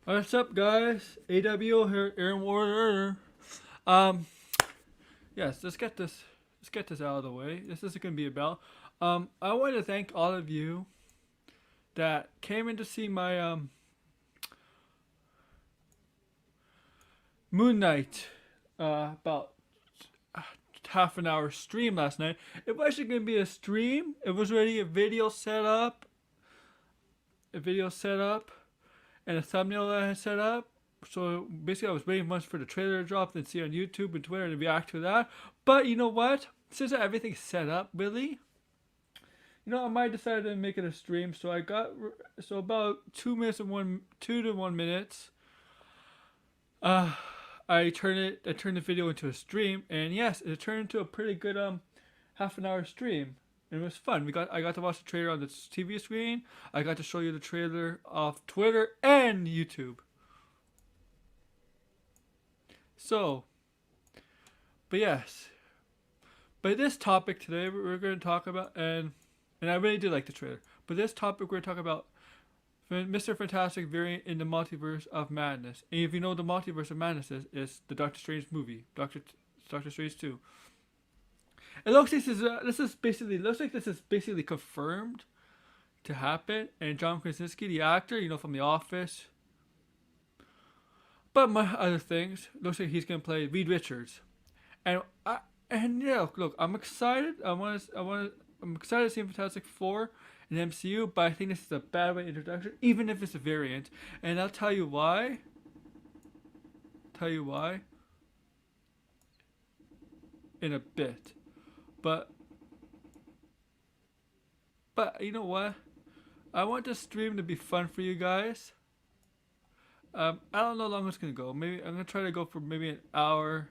What's up, guys? AWO here, Aaron Warder. Um, yes, let's get this out of the way. This isn't gonna be about. I want to thank all of you that came in to see my Moon Knight about half an hour stream last night. It wasn't gonna be a stream. It was already a video set up, and a thumbnail that I had set up. So basically, I was waiting much for the trailer to drop, then see on YouTube and Twitter and react to that. But you know what? Since everything's set up, really, I might decide to make it a stream. So about 2 minutes and 2 to 1 minutes. Uh, I turned the video into a stream, and yes, it turned into a pretty good half an hour stream. And it was fun. I got to watch the trailer on the TV screen. I got to show you the trailer off Twitter and YouTube. So, but yes, but this topic today we're going to talk about, and I really do like the trailer. But this topic we're going to talk about Mr. Fantastic variant in the Multiverse of Madness. And if you know what the Multiverse of Madness is, it's the Doctor Strange movie, Doctor Strange 2. It looks like this is basically confirmed to happen. And John Krasinski, the actor, from The Office, but my other things, looks like he's gonna play Reed Richards, and look, I'm excited. I'm excited to see Fantastic Four in MCU, but I think this is a bad way introduction, even if it's a variant, and I'll tell you why. In a bit, but you know what? I want this stream to be fun for you guys. I don't know how long it's gonna go. Maybe I'm gonna try to go for maybe an hour,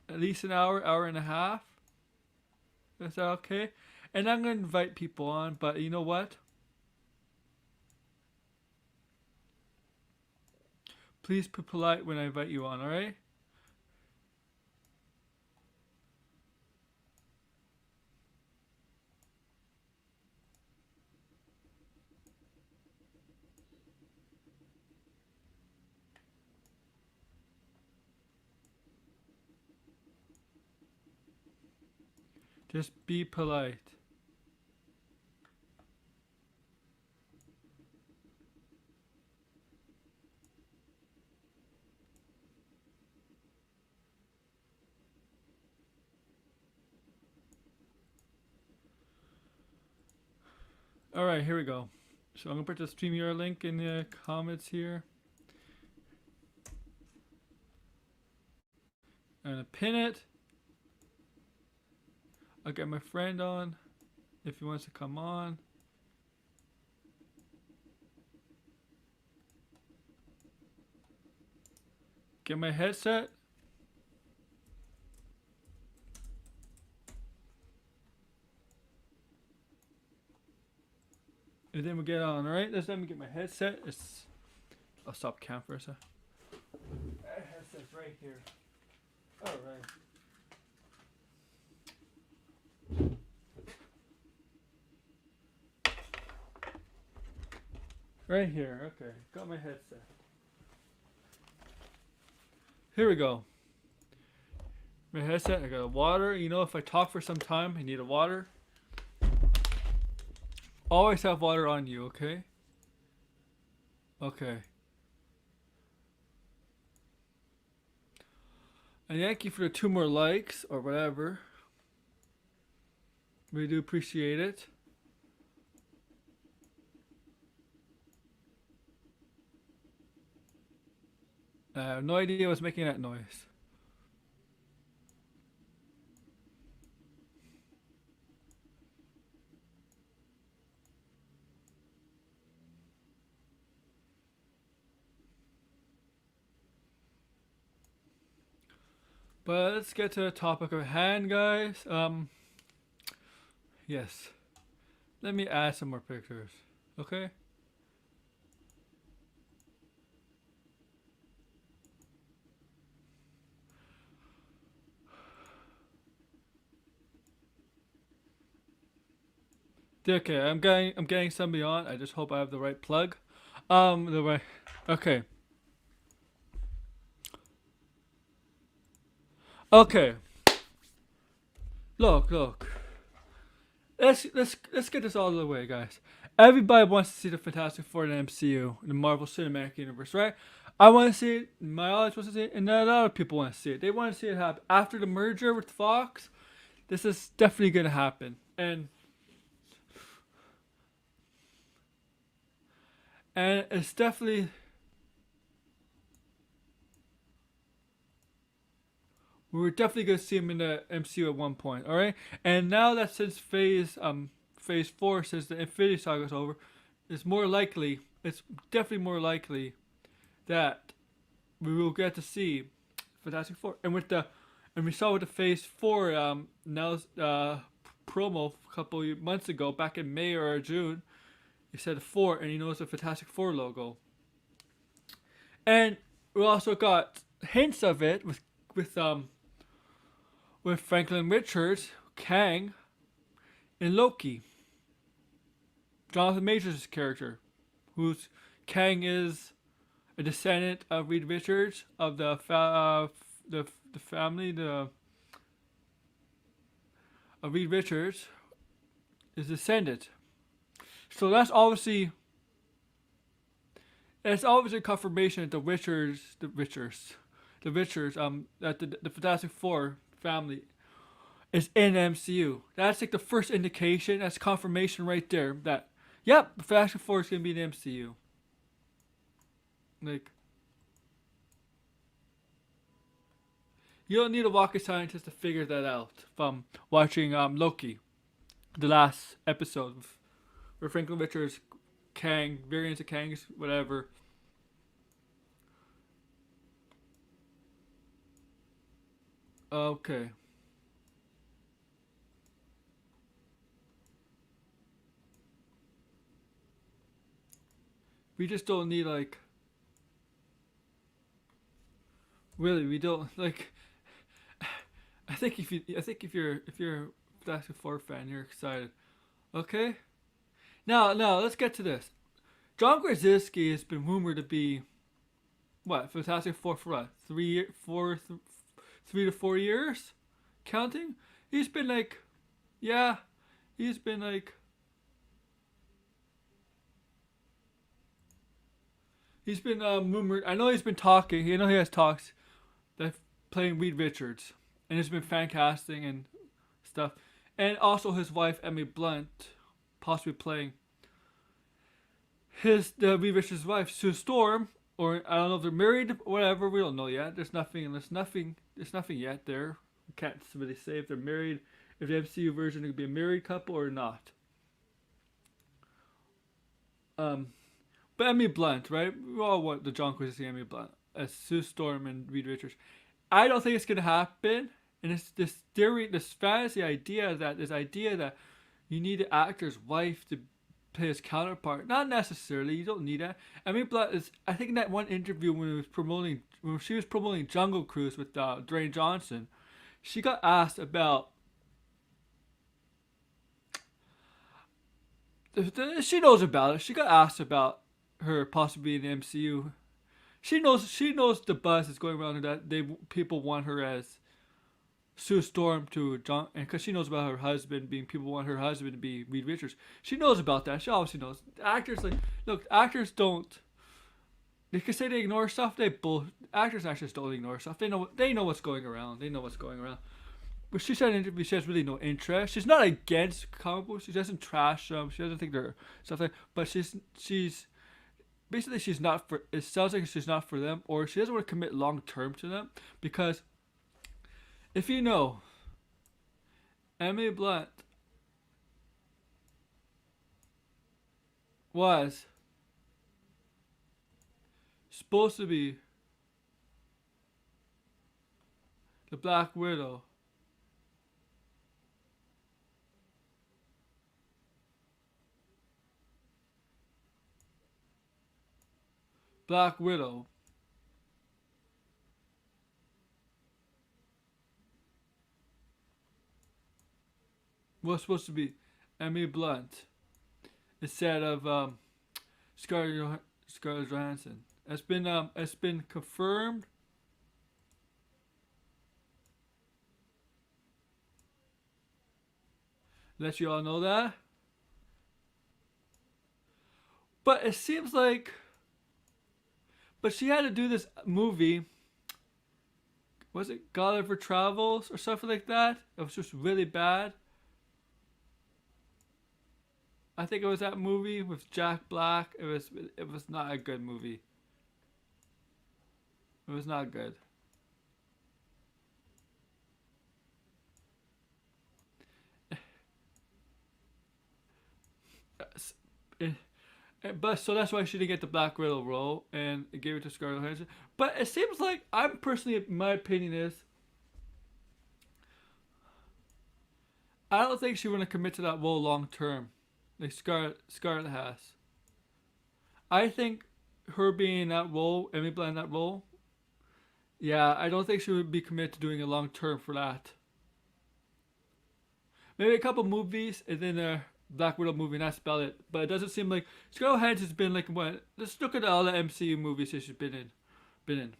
at least an hour and a half. Is that okay? And I'm gonna invite people on, but you know what? Please be polite when I invite you on, alright? Just be polite. Alright, here we go. So I'm gonna put the StreamYard link in the comments here. I'm gonna pin it. I'll get my friend on if he wants to come on. Get my headset. And then we'll get on, alright? Let me get my headset. I'll stop cam for a sec. That headset's right here. Alright. Right here, okay. Got my headset. Here we go. My headset, I got a water. If I talk for some time, I need a water. Always have water on you, okay? Okay. And thank you for the 2 more likes or whatever. We do appreciate it. I have no idea what's making that noise. But let's get to the topic of hand, guys. Yes. Let me add some more pictures. Okay? Okay, I'm getting somebody on. I just hope I have the right plug. The way. Okay. Okay. Look. Let's get this all the way, guys. Everybody wants to see the Fantastic Four in the MCU, the Marvel Cinematic Universe, right? I want to see it. My audience wants to see it, and a lot of people want to see it. They want to see it happen after the merger with Fox. This is definitely gonna happen, and it's definitely we're definitely gonna see him in the MCU at one point. All right, and now that since Phase 4, since the Infinity Saga is over, it's more likely. It's definitely more likely that we will get to see Fantastic Four, and we saw with the Phase 4 now promo a couple of months ago, back in May or June. He said 4, and he knows the Fantastic Four logo, and we also got hints of it with Franklin Richards, Kang, and Loki. Jonathan Majors' character, who's Kang is a descendant of Reed Richards of the family of Reed Richards is descendant. So that's obviously confirmation that that the Fantastic Four family is in MCU. That's like the first indication. That's confirmation right there that yep, the Fantastic Four is gonna be in the MCU. Like, you don't need a rocket scientist to figure that out from watching Loki, the last episode where Franklin Richards, Kang, variants of Kang's, whatever. Okay. We just don't need like really we don't like I think if you're a Fantastic Four fan, you're excited. Okay? Now let's get to this. John Krasinski has been rumored to be what, Fantastic Four for what? 3 to 4 years? Counting? He's been like yeah, he's been like he's been rumored. I know he's been talking. You know he has talks that playing Reed Richards, and it's been fan casting and stuff, and also his wife Emily Blunt possibly playing the Reed Richards' wife Sue Storm, or I don't know if they're married, whatever. We don't know yet. There's nothing yet there. We can't really say if they're married, if the MCU version could be a married couple or not. Um, But Emily Blunt, right? We all want the John Krasinski Emily Blunt as Sue Storm and Reed Richards. I don't think it's gonna happen. And it's this theory, this fantasy idea that you need the actor's wife to play his counterpart. Not necessarily. You don't need that. Emily Blunt is. I think in that one interview when she was promoting Jungle Cruise with Dwayne Johnson, she got asked about. She knows about it. She got asked about her possibly in the MCU. She knows the buzz is going around that people want her as Sue Storm to John, and because she knows about her husband being people want her husband to be Reed Richards. She knows about that. She obviously knows. Actors actors don't. They can say they ignore stuff. Actors actually don't ignore stuff. They know what's going around. They know what's going around. But she said in an interview she has really no interest. She's not against comic books. She doesn't trash them. She doesn't think they're stuff like. But she's basically she's not for. It sounds like she's not for them, or she doesn't want to commit long term to them because if you know, Emily Blunt was supposed to be the Black Widow. Black Widow. Was supposed to be Emily Blunt instead of Scarlett Johansson. It's been confirmed. Let you all know that. But it seems like, but she had to do this movie. Was it Gulliver Travels or something like that? It was just really bad. I think it was that movie with Jack Black. It was not a good movie. It was not good. Eh, But so that's why she didn't get the Black Widow role and it gave it to Scarlett Johansson. But it seems like I'm personally, my opinion is, I don't think she would to commit to that role long term, like Scarlett has. I think her being in that role, Emily Blunt in that role, yeah, I don't think she would be committed to doing a long term for that. Maybe a couple movies and then a Black Widow movie, and that's about it. But it doesn't seem like Scarlett Johansson's been like what? Let's look at all the MCU movies that she's been in. Been in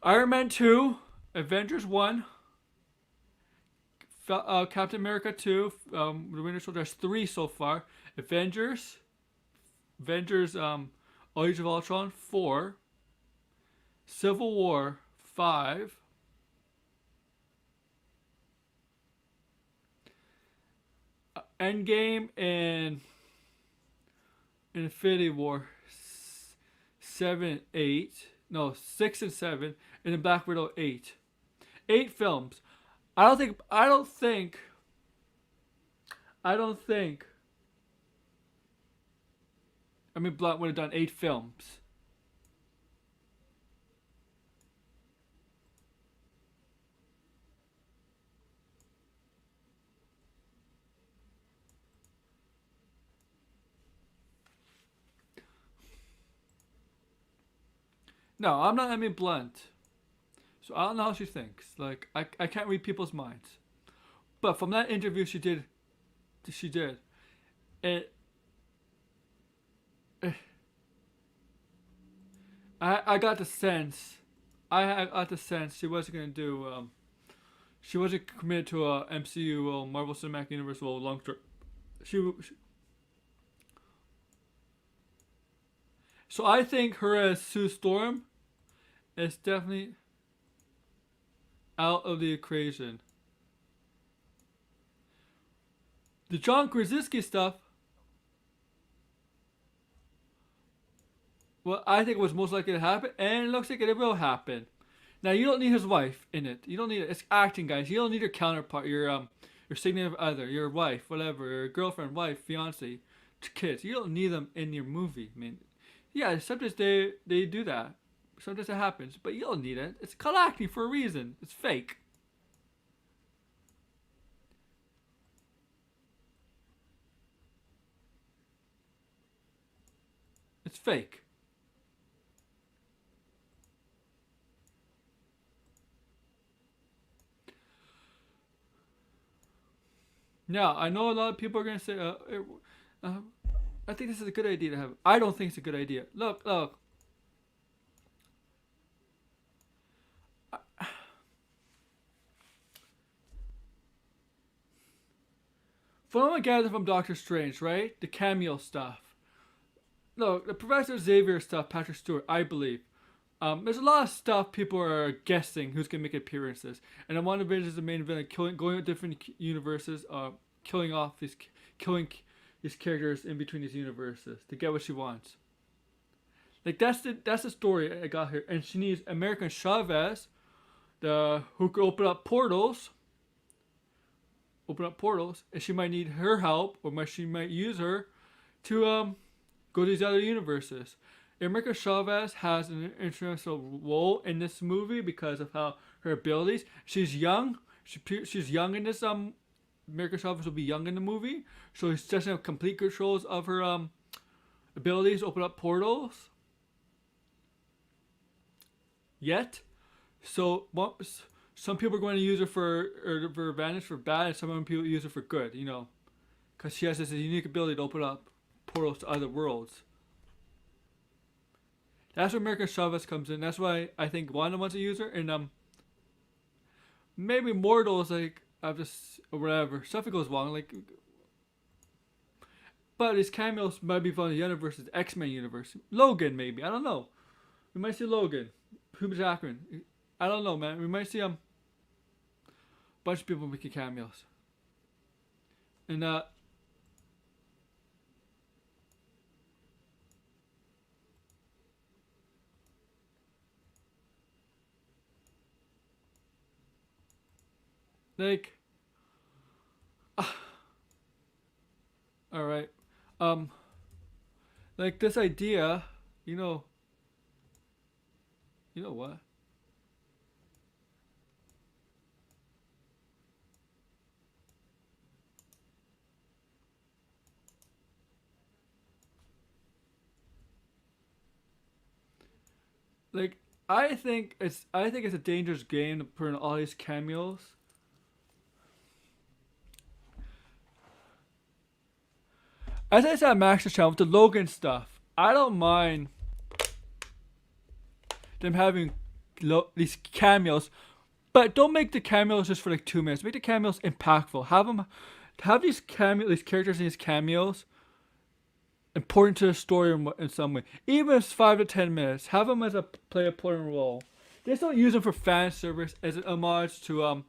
Iron Man 2, Avengers 1, Captain America 2, The Winter Soldier. There's three so far. Avengers, Avengers, Age of Ultron 4, Civil War 5, Endgame and Infinity War 7, 8. No, 6 and 7, and then Black Widow 8. 8 films. I don't think. I don't think. I don't think. I mean, Blunt would have done 8 films. No, I'm not Emily Blunt, so I don't know how she thinks. Like, I can't read people's minds. But from that interview she did. It. I got the sense. I got the sense she wasn't gonna do. She wasn't committed to a MCU or Marvel Cinematic Universe role long term. She. So I think her as Sue Storm is definitely out of the equation. The John Krasinski stuff, well, I think it was most likely to happen, and it looks like it will happen. Now you don't need his wife in it. You don't need it. It's acting, guys. You don't need your counterpart, your significant other, your wife, whatever, your girlfriend, wife, fiance, kids. You don't need them in your movie. I mean, yeah, sometimes they do that. Sometimes it happens, but you don't need it. It's called acting for a reason. It's fake. It's fake. Now I know a lot of people are gonna say, uh, I think this is a good idea to have. I don't think it's a good idea. Look. From what I gather from Doctor Strange, right? The cameo stuff. Look, the Professor Xavier stuff, Patrick Stewart, I believe. There's a lot of stuff people are guessing who's gonna make appearances, and then one of it is the main villain going with different universes, killing off killing these characters in between these universes to get what she wants. Like that's the story I got here, and she needs American Chavez, the who could open up portals, and she might need her help, or she might use her to go to these other universes. America Chavez has an interesting role in this movie because of how her abilities. She's young. She's young in this. America Chavez will be young in the movie, so she doesn't have complete controls of her abilities to open up portals yet. So some people are going to use her for advantage, for bad, and some people use her for good. Because she has this unique ability to open up portals to other worlds. That's where American Chavez comes in. That's why I think Wanda wants a user, and maybe Mortal is like I've just or whatever. Stuff goes wrong, like. But his cameos might be from the universe, the X Men universe. Logan, maybe. I don't know. We might see Logan, Hugh Jackman. I don't know, man. We might see a bunch of people making cameos. And like, all right, um, like this idea, you know, you know what? Like, I think it's a dangerous game to put in all these cameos. As I said on Max's channel with the Logan stuff, I don't mind them having these cameos, but don't make the cameos just for like 2 minutes. Make the cameos impactful. Have these characters in these cameos important to the story in some way. Even if it's 5 to 10 minutes, have them as a play important role. Just don't use them for fan service as an homage to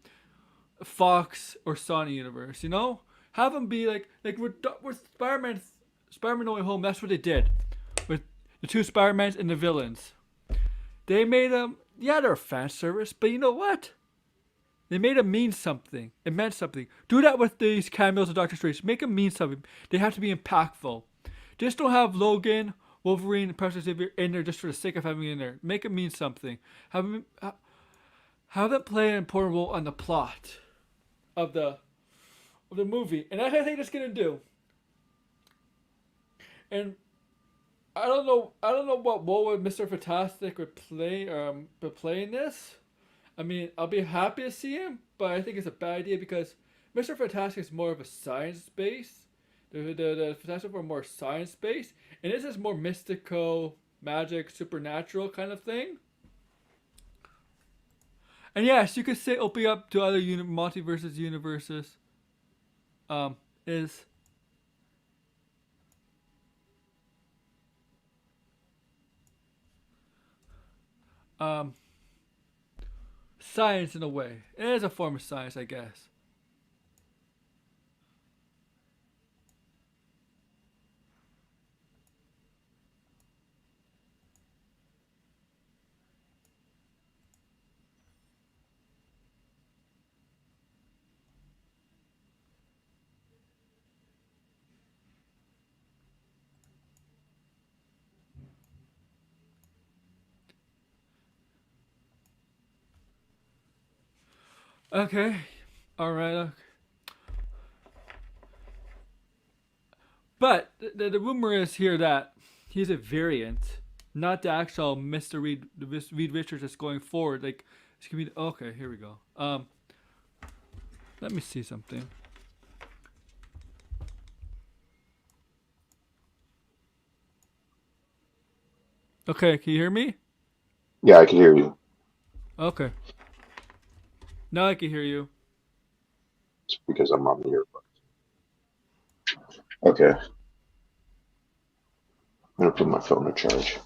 Fox or Sony universe. You know, have them be like with Spider-Man No Way Home. That's what they did with the two Spider-Mans and the villains. They made them. Yeah, they're fan service, but you know what? They made them mean something. It meant something. Do that with these cameos of Doctor Strange. Make them mean something. They have to be impactful. Just don't have Logan, Wolverine, and Professor Xavier in there just for the sake of having it in there. Make it mean something. Have it play an important role on the plot of the movie, and that's what I think it's gonna do. And I don't know what role would Mr. Fantastic would play in this. I mean, I'll be happy to see him, but I think it's a bad idea because Mr. Fantastic is more of a science base. The Fantastic Four are more science based, and this is more mystical, magic, supernatural kind of thing. And yes, you could say opening up to other multiverses universes. Is um science in a way. It is a form of science, I guess. Okay, all right. But the rumor is here that he's a variant, not the actual Mr. Reed Richards that's going forward. Like, it's gonna be okay. Here we go. Let me see something. Okay, can you hear me? Yeah, I can hear you. Okay, now I can hear you. It's because I'm on the earbud. Okay, I'm gonna put my phone to charge.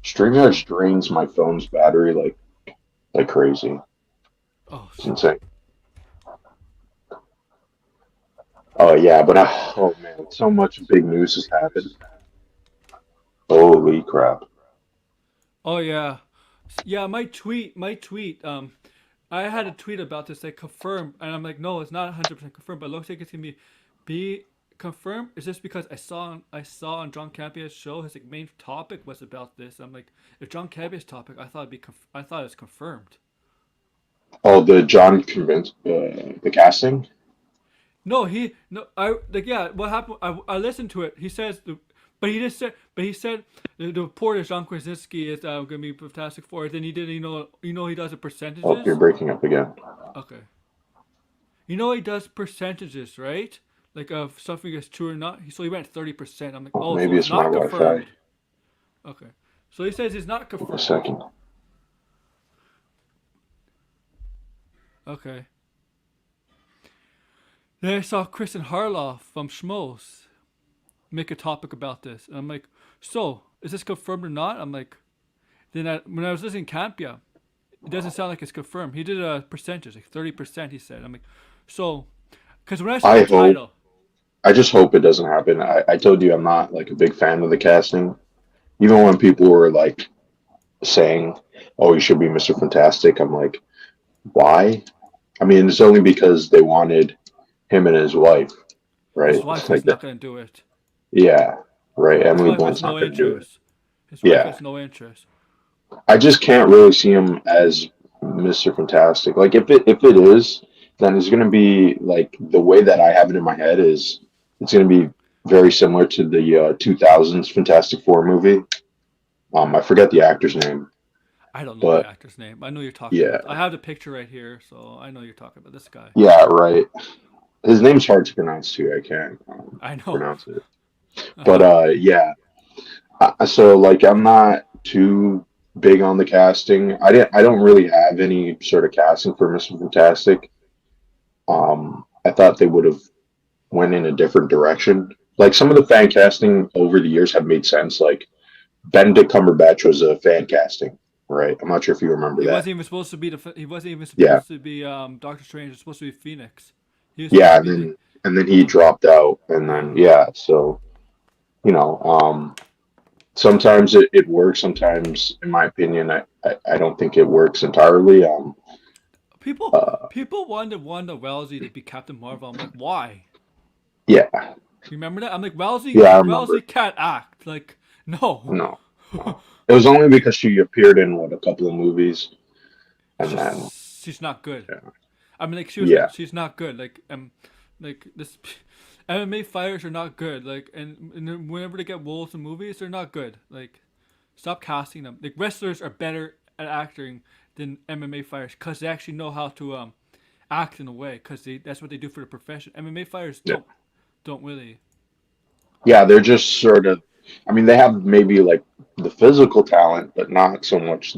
StreamYard drains my phone's battery like crazy. Oh, It's insane. Oh yeah, but oh man, so much big news has happened. Holy crap! oh yeah, yeah. My tweet. I had a tweet about this, like confirmed, and I'm like, no, it's not 100% confirmed, but it looks like it's gonna be confirmed. It's just because I saw on John Campion's show his like, main topic was about this. I'm like, if John Campion's topic, I thought I thought it was confirmed. Oh, the John convinced the casting. No, no. I like yeah. What happened? I listened to it. He says but he just said. But he said the report is John Krasinski is going to be Fantastic Four. Then he did. He does the Oh, you're percentages. breaking up again. Okay. You know he does percentages, right? Like of something is true or not. So he went 30%. I'm like, Oh, oh, so maybe it's it's my not Wi-Fi. confirmed. Okay. So he says he's not A confirmed. second. Okay. Then I saw Kristen Harloff from Schmoes make a topic about this. And I'm like, so, is this confirmed or not? I'm like, when I was listening to Campia, it doesn't sound like it's confirmed. He did a percentage, like 30%, he said. I'm like, so, because when I saw I the hope. title, I just hope it doesn't happen. I told you I'm not like a big fan of the casting. Even when people were like saying, "Oh, he should be Mr. Fantastic," I'm like, why? I mean, it's only because they wanted him and his wife, his right? wife Like is not that. going to do it. Yeah, right. His Emily wife has Blunt's no not going to do it. interest. His wife Yeah, has no interest. I just can't really see him as Mr. Fantastic. Like if it is, then it's gonna be like the way that I have it in my head is it's gonna be very similar to the 2000s Fantastic Four movie. I forget the actor's name, I don't know the but actor's name. I know you're talking about. I yeah, have the picture right here, so I know you're talking about this guy. yeah, right. His name's hard to pronounce too. I can't I know. pronounce it, Uh but huh. yeah. So like I'm not too big on the casting. I don't really have any sort of casting for Mr. Fantastic. I thought they would have went in a different direction. Like some of the fan casting over the years have made sense. Like Benedict Cumberbatch was a fan casting, right? I'm not sure if you remember He that. wasn't even supposed to be the. He wasn't even Yeah, supposed to be Doctor Strange. He was supposed to be Phoenix. He was supposed yeah, to and be the. then he dropped out, and then yeah, so you know, sometimes it works. Sometimes, in my opinion, I don't think it works entirely. People Uh, people wanted Wanda Wellesley to be Captain Marvel. I'm like, why? yeah, Remember that? I'm like, Wellesley. yeah, I Wellesley remember. can't act. Like, no. No, no, it was only because she appeared in what a couple of movies, and then She's not good. yeah, I mean, like she was like yeah, she's not good. Like this, MMA fighters are not good. Like and then whenever they get roles in movies, they're not good. Like stop casting them. Like wrestlers are better at acting than MMA fighters because they actually know how to act in a way because that's what they do for the profession. MMA fighters yeah. don't really. Yeah, they're just sort of. I mean, they have maybe like the physical talent, but not so much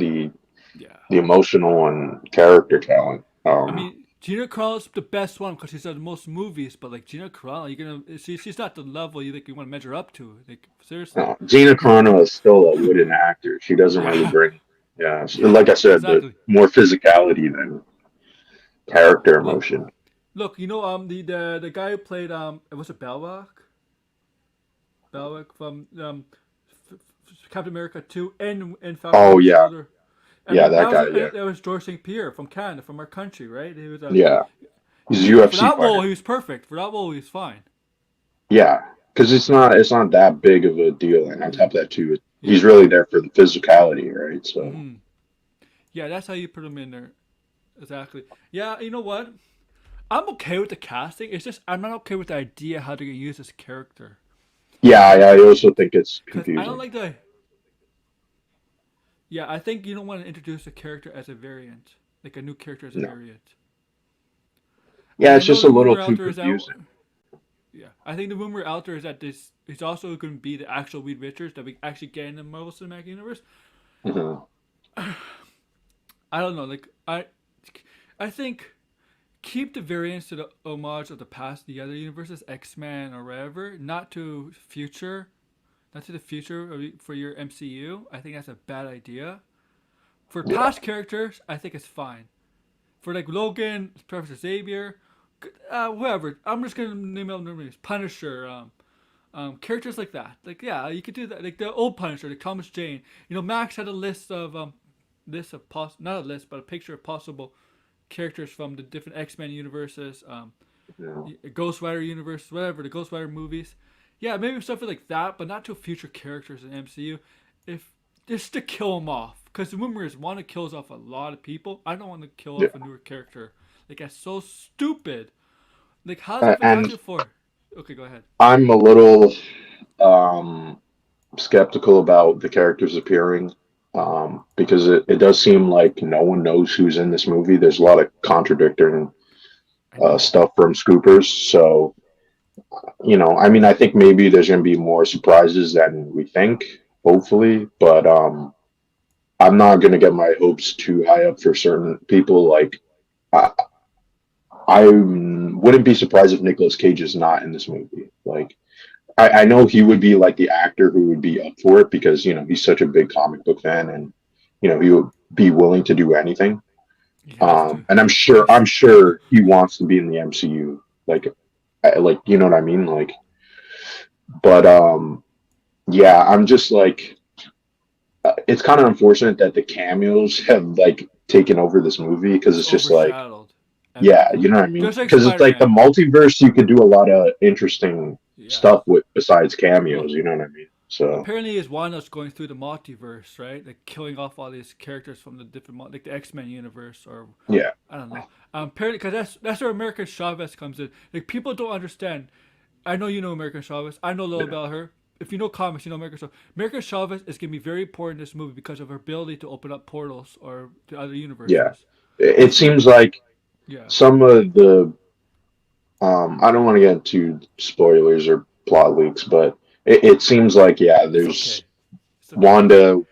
Yeah, the emotional and character talent. I mean. Gina Carano's the best one because she's done the most movies, but like Gina Carano, you're gonna she's not the level you think you want to measure up to. Like seriously, Gina Carano is still a wooden actor. She doesn't really yeah, bring, yeah, yeah, like I said, the exactly. more physicality than character Look, emotion. look, the guy who played was it Belloc from Captain America 2 and Falcon Oh Winter yeah, Soldier. I yeah, mean that guy. Yeah, that was George St. Pierre from Canada, from our country, right? He was yeah. He's a for UFC that role fighter. he was perfect. For that role he was fine. Yeah, because it's not that big of a deal, and on top of that too, he's Yeah. really there for the physicality, right? So Hmm. Yeah, that's how you put him in there. Exactly. Yeah, you know what? I'm okay with the casting. It's just I'm not okay with the idea how they're gonna use this character yeah, as a I also variant. think it's Cause I don't confusing. like the. Yeah, I think you don't want to introduce a character as a variant, like a new character as a No. variant. And Yeah, I it's know just a the little rumor out too there is that. confusing. Yeah, I think the rumor out there is that this is also going to be the actual Reed Richards that we actually get in the Marvel Cinematic Universe. Mhm. I don't know. I think keep the variants to the homage of the past, the other universes, X Men or whatever, not to the future for your MCU. I think that's a bad idea. For Yeah, past characters, I think it's fine. For like Logan, Professor Xavier, whoever. I'm just gonna name out names. Punisher, characters like that. Like yeah, you could do that. Like the old Punisher, like Thomas Jane. Max had a not a list, but a picture of possible characters from the different X Men universes, yeah, Ghost Rider universe, whatever the Ghost Rider movies. Yeah, maybe stuff like that, but not to future characters in MCU. If just to kill them off, because the rumor is Wanda kills off a lot of people. I don't want to kill yeah. off a newer character. Like that's so stupid. Like how's the And Fantastic Four? Okay, go ahead. I'm a little um, skeptical about the characters appearing because it does seem like no one knows who's in this movie. There's a lot of contradicting I know. stuff from scoopers. So, I mean, I think maybe there's going to be more surprises than we think. hopefully, but I'm not gonna get my hopes too high up for certain people. Like I, I wouldn't be surprised if Nicolas Cage is not in this movie. Like I know he would be like the actor who would be up for it because he's such a big comic book fan and he would be willing to do anything. He has to. And I'm He's sure he wants to be in the MCU. Like, like you know what I mean? Like, but yeah, I'm just like, it's kind of unfortunate that the cameos have like taken over this movie because it's just like, overshadowed yeah, everything. you know what I mean? Just like Because it's Spider like the Man. multiverse, you could do a lot of interesting Yes. stuff with besides Well, cameos. You know what I mean? So apparently, is Wanda's going through the multiverse, right? Like killing off all these characters from the different, like the X Men universe, or yeah, I don't know. Apparently, because that's where American Chavez comes in. Like people don't understand. I know you know American Chavez. I know a little yeah, about her. If you know comics, you know American Chavez. American Chavez is gonna be very important in this movie because of her ability to open up portals or to other yeah. universes. It It's seems like yeah. some of the I don't want to get into spoilers or plot leaks, but it seems like yeah, It's okay. there's It's okay. Wanda.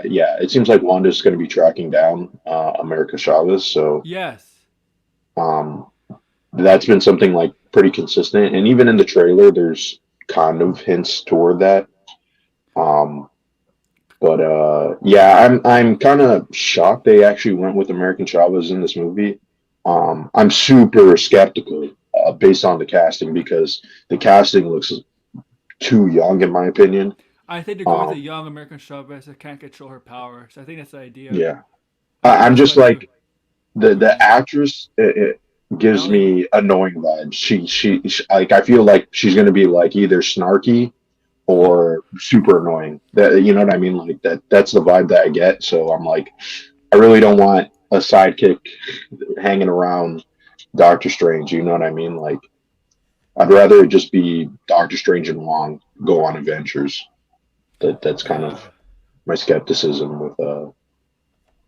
Yeah, it seems like Wanda's going to be tracking down America Chavez. So Yes. um, that's been something like pretty consistent, and even in the trailer, there's kind of hints toward that. Um, but yeah, I'm kind of shocked they actually went with American Chavez in this movie. I'm super skeptical based on the casting because the casting looks too young in my opinion. I think they're going with a Um, young American Chavez that can't control her powers. I think that's the idea. yeah, I think I'm that's just what too. like Go the ahead. actress. It gives Ellie. me annoying vibes. She like I feel like she's gonna be like either snarky or super annoying. That you know what I mean? Like that's the vibe that I get. So I'm like, I really don't want a sidekick hanging around Doctor Strange. You know what I mean? Like I'd rather it just be Doctor Strange and Wong go on adventures. That's kind of Yeah. my skepticism with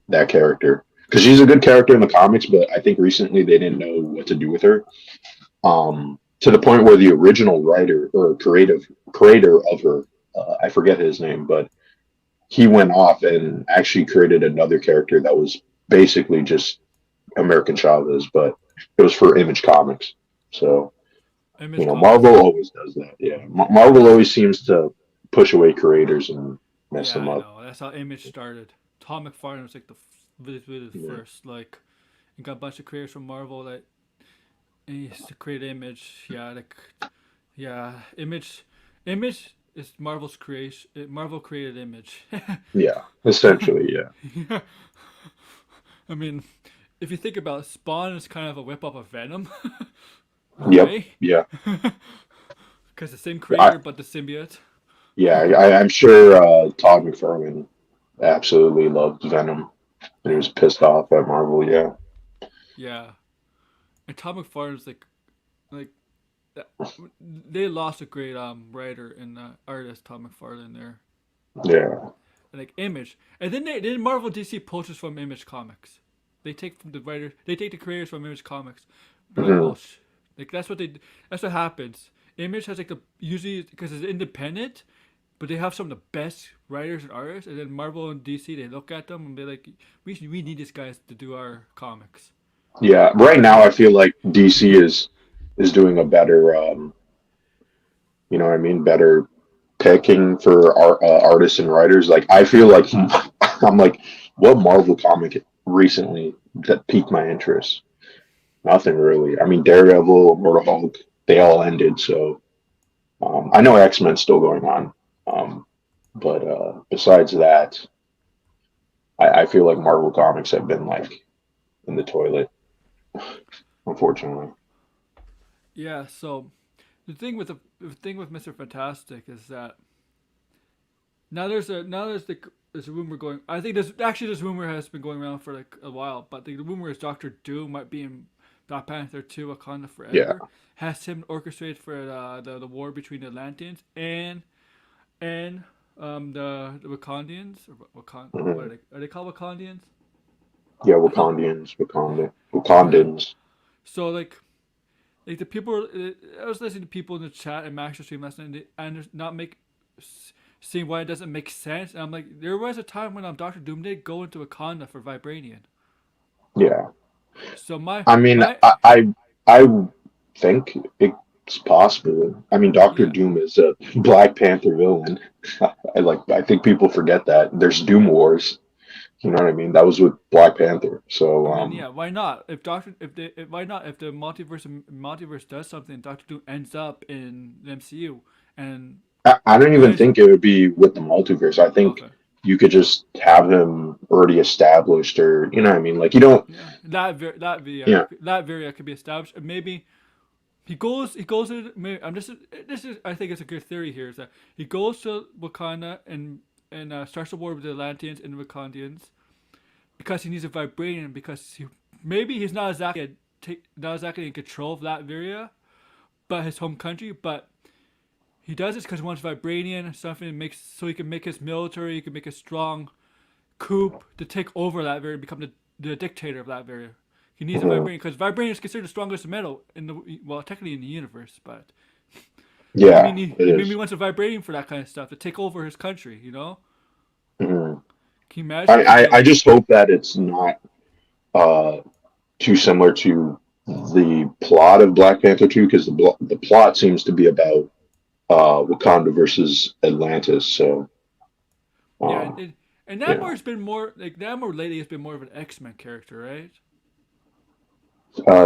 that character because she's a good character in the comics, but I think recently they didn't know what to do with her. To the point where the original writer or creator of her, I forget his name, but he went off and actually created another character that was basically just American Chavez, but it was for Image Comics. So Image Marvel Comics. always does that. Yeah, Marvel always seems to push away creators and mess Yeah, them I up. know. That's how Image started. Tom McFarlane was like the Yeah, first. Like, he got a bunch of creators from Marvel that he used to create Image. Yeah, like, yeah, Image is Marvel's creation. Marvel created Image. yeah, essentially, yeah, Yeah. I mean, if you think about it, Spawn is kind of a whip up of Venom, in a yep, way, yeah. because the same I creator but the symbiote. yeah, I'm sure Todd McFarlane absolutely loved Venom and he was pissed off at Marvel. Yeah, Yeah, and Tom McFarlane's like that- they lost a great writer and artist, Tom McFarlane there. yeah, And like Image, and then Marvel DC poachers from Image Comics. They take from the writers, they take the creators from Image Comics. They're like, hmm well, like that's what happens. Image has like the usually because it's independent, but they have some of the best writers and artists. And then Marvel and DC, they look at them and be like, we need these guys to do our comics. yeah. Right now, I feel like DC is doing a better, what I mean, better picking for artists and writers. Like I feel like I'm like, what Marvel comic recently that piqued my interest? Nothing really. I mean, Daredevil, Immortal Hulk, they all ended. So I know X Men's still going on, but besides that, I feel like Marvel comics have been like in the toilet, unfortunately. Yeah. So the thing with Mister Fantastic is that there's a rumor going. I think this rumor has been going around for like a while, but the rumor is Doctor Doom might be in Black Panther 2: Wakanda Yeah. Forever. Has him orchestrated for the war between the Atlanteans and the Wakandians or what hmm are they called Wakandians? Yeah, I feel yeah. Wakandans. So like the people I was listening to people in the chat and Max stream last night and not make seeing why it doesn't make sense. And I'm like, there was a time when Doctor Doom did go into Wakanda for Vibranium. Yeah. So my I mean, my I think it's possible. I mean, Doctor yeah. Doom is a Black Panther villain. I think people forget that. There's Doom Wars. You know what I mean? That was with Black Panther. I So mean, yeah, why not? Why not if the multiverse does something, Doctor Doom ends up in the MCU, and I don't even his think it would be with the multiverse. I think okay, you could just have him already established, or you know what I mean? Like you don't. yeah, Yeah. that variant could be established, and maybe he goes to maybe, I'm just this is I think it's a good theory here is that he goes to Wakanda and starts a war with the Atlanteans and the Wakandians because he needs a vibranium because maybe he's not exactly in control of Latveria, but his home country. But he does this because he wants vibranium and stuff, and makes so he can make his military, he can make a strong coup to take over Latveria and become the dictator of Latveria. He needs a Mhm. vibranium because vibranium is considered the strongest metal in the technically in the universe, but Yeah, it he maybe is. wants a vibranium for that kind of stuff to take over his country. Mhm. Can you imagine if he I go? just hope that it's not uh, too similar to the plot of Black Panther 2 because the plot seems to be about Wakanda versus Atlantis. So, Yeah, uh, and yeah. Namor's been more like Namor lately has been more of an X-Men character, right?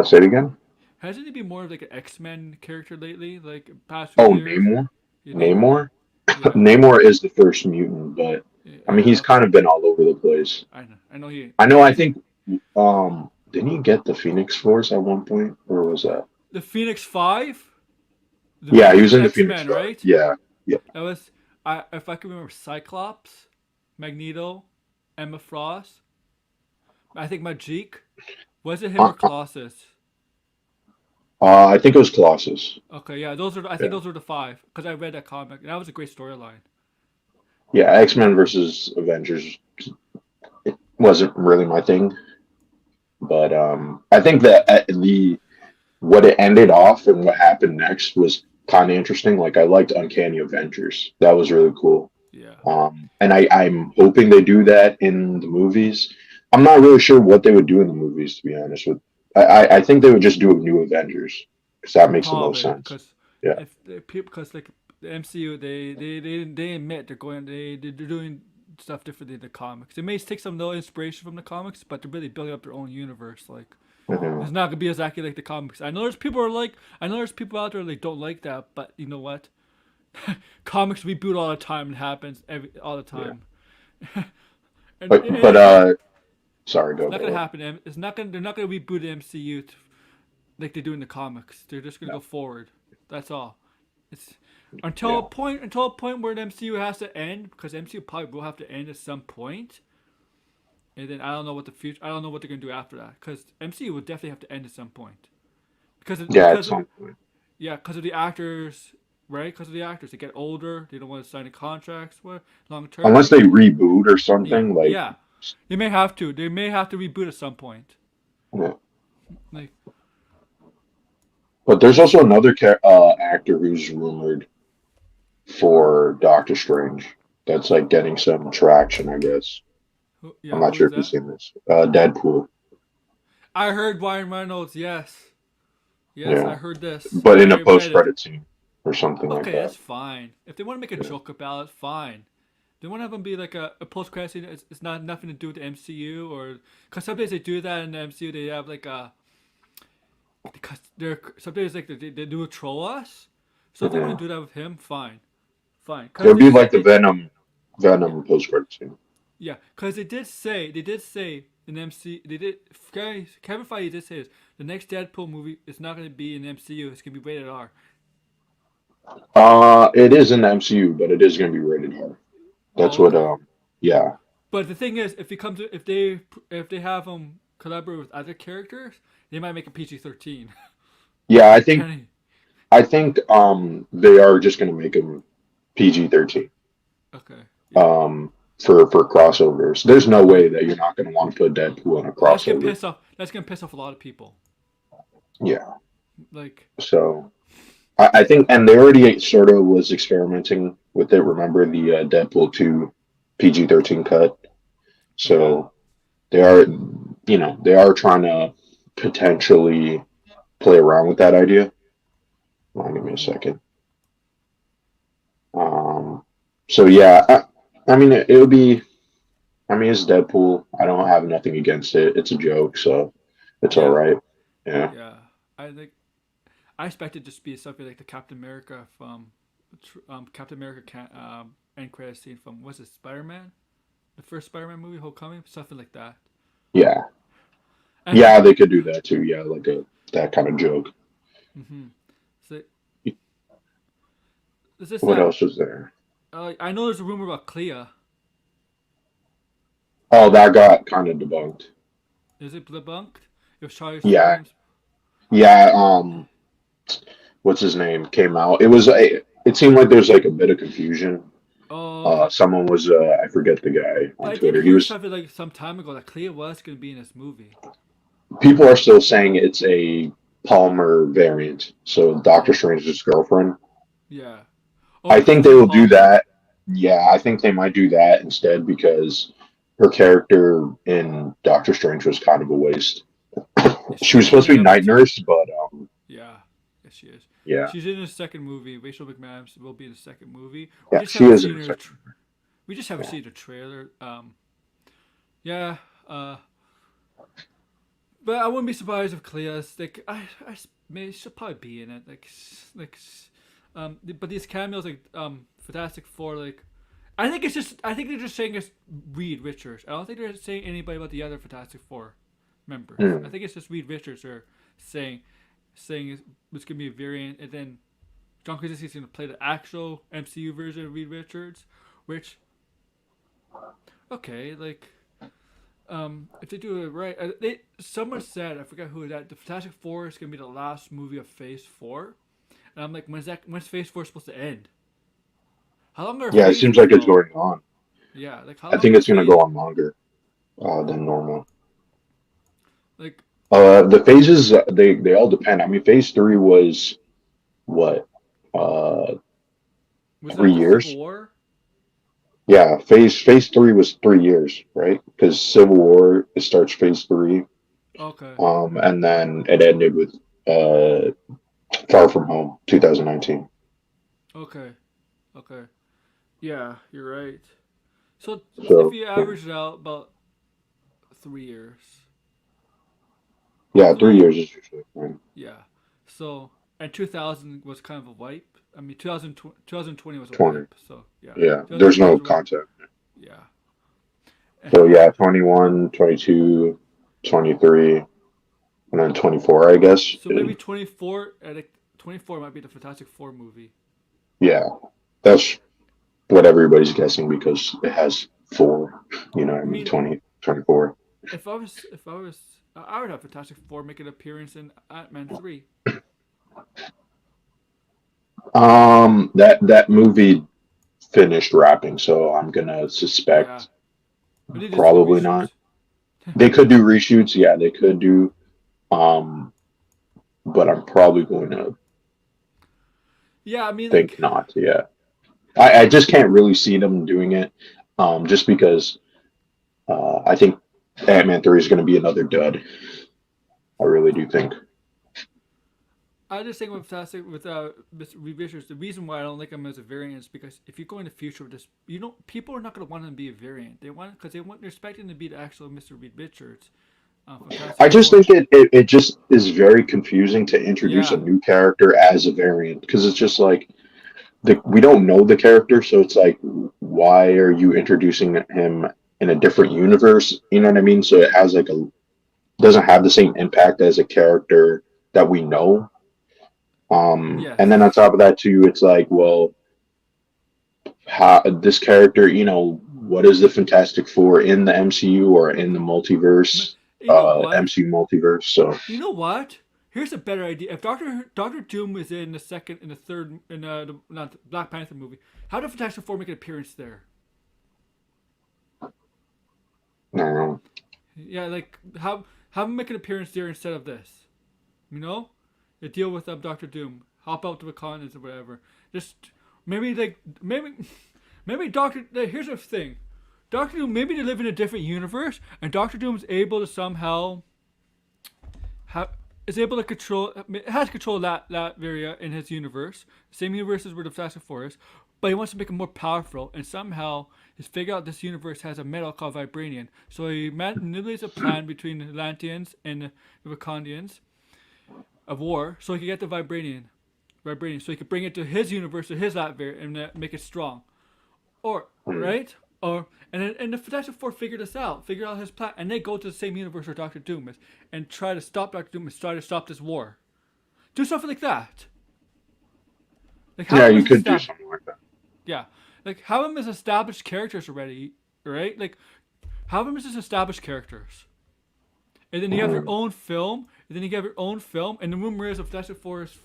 Say it again. Hasn't he been more of like an X-Men character lately, like past few Oh, years? Namor. Yeah, Namor. Namor. Yeah, Namor is the first mutant, but I mean yeah. he's Okay, kind of been all over the place. I know. I know he. I know. I He's a, think didn't he get the Phoenix Force at one point, or was that? the Phoenix Five. The Yeah, he Phoenix was was in the Phoenix X-Men, Five. right? Yeah, yeah. That was I. If I can remember, Cyclops, Magneto, Emma Frost. I think Majik. Was it him Uh, or Colossus? I think it was Colossus. Okay, yeah, those are. I think Yeah, those were the five because I read that comic. That was a great storyline. yeah. X Men versus Avengers wasn't really my thing, but I think that the what it ended off and what happened next was kind of interesting. Like I liked Uncanny Avengers. That was really cool. Yeah. And I'm hoping they do that in the movies. I'm not really sure what they would do in the movies, to be honest with. I think they would just do a new Avengers because that makes the most Probably sense. because Yeah. if the people because like the MCU they admit they're doing stuff differently in the comics. They may take some little inspiration from the comics, but they're really building up their own universe. Like Hmm. it's not gonna be exactly like the comics. I know there's people out there that don't like that, but you know what? Comics reboot all the time. It happens all the Yeah. time, and But sorry, it's go not gonna ahead. happen. It's not gonna. They're not gonna reboot the MCU like they do in the comics. They're just gonna No. go forward. That's all. It's Yeah. until a point where the MCU has to end because MCU probably will have to end at some point. And then I don't know what the future. I don't know what they're gonna do after that because MCU will definitely have to end at some point Yeah. At some point. because of the actors, right? Because of the actors, they get older. They don't want to sign the contracts. What long Unless term? they reboot or Yeah, something like. yeah. They may have to. They may have to reboot at some point. Yeah. Like But there's this. also another actor who's rumored for Doctor Strange. That's like getting some traction, I guess. I'm Yeah, not who sure is if you've that? seen this. Deadpool. I heard Ryan Reynolds. Yes, yes, I Yeah, heard this. but in a I read it. post-credit scene or something like Okay, that. that's fine. If they want to make a Yeah. joke about it, fine. They want to have them be like a post credit scene. It's not nothing to do with the MCU or because sometimes they do that in the MCU. They have like a because they're sometimes like they do troll us. So if they want Hmm. to do that with him, fine, fine. It Because would they be did like the they yeah Venom post-credit scene. yeah because they did say in MC they did Kevin Feige did say this, the next Deadpool movie is not going to be in the MCU. It's going to be rated R. It is in the MCU, but it is going to be rated R. That's Oh, what. okay. Yeah, But the thing is, if they have them collaborate with other characters, they might make a PG-13. yeah. Depending. I think they are just going to make him PG-13. Okay. Yeah. Um, for crossovers. There's no Yeah. way that you're not going to want to put Deadpool in a That's gonna crossover. piss off. That's gonna piss off a lot of people. Yeah. Like, So. I think, and they already sort of was experimenting with it. Remember the Deadpool 2 PG-13 cut? Yeah. So they are, they are trying to potentially play around with that idea. Hold on, give me a Hmm. second. Um, so yeah, I mean, it would be. I mean, it's Deadpool. I don't have nothing against it. It's a joke, so it's all Yeah. right. Yeah. Yeah. I think I expected to just be something like the Captain America from Captain America end credit scene from was it Spider Man, the first Spider Man movie, Homecoming, something like that. Yeah. And Yeah, they could do that too. Yeah, like a that kind of joke. mm-hmm. So is this What that? else was there? I know there's a rumor about Clea. Oh, that got kind of debunked. Is it debunked? If Charlie Yeah. Strange. Yeah, what's his name came out. It seemed like there's like a bit of confusion. Oh, okay. Someone was I forget the guy But on I did Twitter. He hear was something like some time ago that Clea was going to be in this movie. People are still saying it's a Palmer variant. So Doctor Oh, Strange's girlfriend. yeah. Oh, I because think of they the will do Palmer. that. Yeah, I think they might do that instead because her character in Doctor Strange was kind of a waste. She was She's supposed in to be number night two. nurse, but Yeah, yes, she is. yeah, She's in the second movie. Rachel McMahon will be in the second movie. We yeah, just she haven't is in seen a her. second. We just haven't Yeah, seen the trailer. Yeah. But I wouldn't be surprised if Clea's like maybe she'll probably be in it. But these cameos like Fantastic Four like. I think they're just saying it's Reed Richards. I don't think they're saying anybody about the other Fantastic Four members. I mm, think it's just Reed Richards are saying it's gonna be a variant, and then John Krasinski's gonna play the actual MCU version of Reed Richards, which okay, like if they do it right, someone said I forgot who that the Fantastic Four is gonna be the last movie of Phase Four, and I'm like, when's Phase Four supposed to end? How long are yeah. It seems phases like it's though? going on. Yeah, like how I long think are it's going to go phase? on longer than normal. Like The phases they all depend. I mean, phase three was what uh was it 3 after Civil years? War? Yeah, phase three was 3 years, right? Because Civil War it starts phase three, Okay, and then it ended with uh Far From Home, 2019. okay, okay. Yeah, you're right. So if So you yeah, average it out, about 3 years. yeah, 3 years Three, is usually fine. yeah. So and 2000 was kind of a wipe. I mean, 2020 was a 20, wipe. So yeah, yeah. There's 2020 no was a wipe. content. Yeah. So yeah, 21, 22, 23, and then 24, I guess. So maybe 24. At 24 might be the Fantastic Four movie. Yeah, that's what everybody's guessing because it has four. You know, what I I mean, mean, 20, 24. if I was, I would have Fantastic Four make an appearance in Ant-Man 3. That movie finished wrapping, so I'm gonna Yeah, suspect but they just do a probably not. reshoot. They could do reshoots, yeah, they could do. Um, but I'm probably going to Yeah, I mean, think like, not. Yeah, I just can't really see them doing it. Just because I think Ant-Man 3 is going to be another dud. I really do think. I just think with Fantastic with Mr. Reed Richards, the reason why I don't like him as a variant is because if you go in the future with this, people are not going to want him to be a variant. They want because they're expecting to be the actual Mr. Reed Richards from Fantastic I just Four. think it just is very confusing to introduce a Yeah, new character as a variant because it's just like we don't know the character, so it's like why are you introducing him in a different universe? You know what I mean? So it has like a doesn't have the same impact as a character that we know. And then on yes. top of that too, it's like, well, how this character, what is the Fantastic Four in the MCU or in the multiverse, You know what? MCU multiverse? So You know what? Here's a better idea. If Doctor Doom was in the second, in the third, in the not the Black Panther movie, how did Fantastic Four make an appearance there? I don't know. Yeah, like have him make an appearance there instead of this. You know, the deal with Doctor Doom. hop out to the continents or whatever. Just maybe like maybe Doctor. Here's the thing, Doctor Doom. Maybe they live in a different universe, and Doctor Doom's able to somehow is able to control has control that area in his universe, same universe as where the Fantastic Four is, but he wants to make it more powerful, and somehow he's figured out this universe has a metal called vibranium. So he manipulates a plan between the Atlanteans and the Wakandians of war, so he can get the vibranium, so he could bring it to his universe, to his atmosphere, and make it strong. Or right? And the Fantastic Four figure out his plan, and they go to the same universe where Doctor Doom is, and try to stop Doctor Doom and try to stop this war. Do something like that. Like Yeah, you could do something like that. Yeah, like have them as established characters already, right? Like have them as established characters, and then you have your own film, and the rumor is if Fantastic Four is,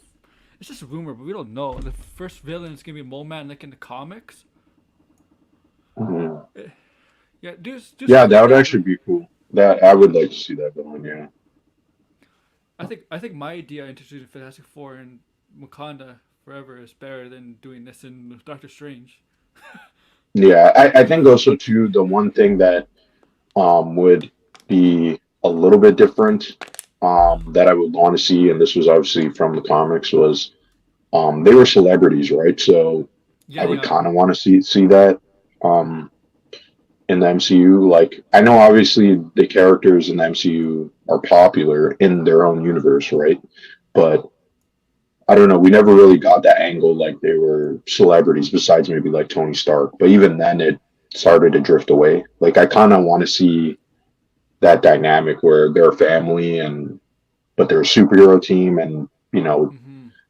it's just a rumor, but we don't know. The first villain is gonna be Mole Man, like in the comics. Mm-hmm. Yeah, yeah, that would actually be cool. That I would like to see that going. Yeah. I think my idea of introducing Fantastic Four and Wakanda forever is better than doing this in Doctor Strange. Yeah, I think also too the one thing that would be a little bit different that I would want to see, and this was obviously from the comics, was they were celebrities, right? So Yeah, I would kind of want to see that in the MCU. Like I know obviously the characters in the MCU are popular in their own universe, right? But I don't know. We never really got that angle like they were celebrities, besides maybe like Tony Stark. But even then, it started to drift away. Like I kind of want to see that dynamic where they're a family and but they're a superhero team, and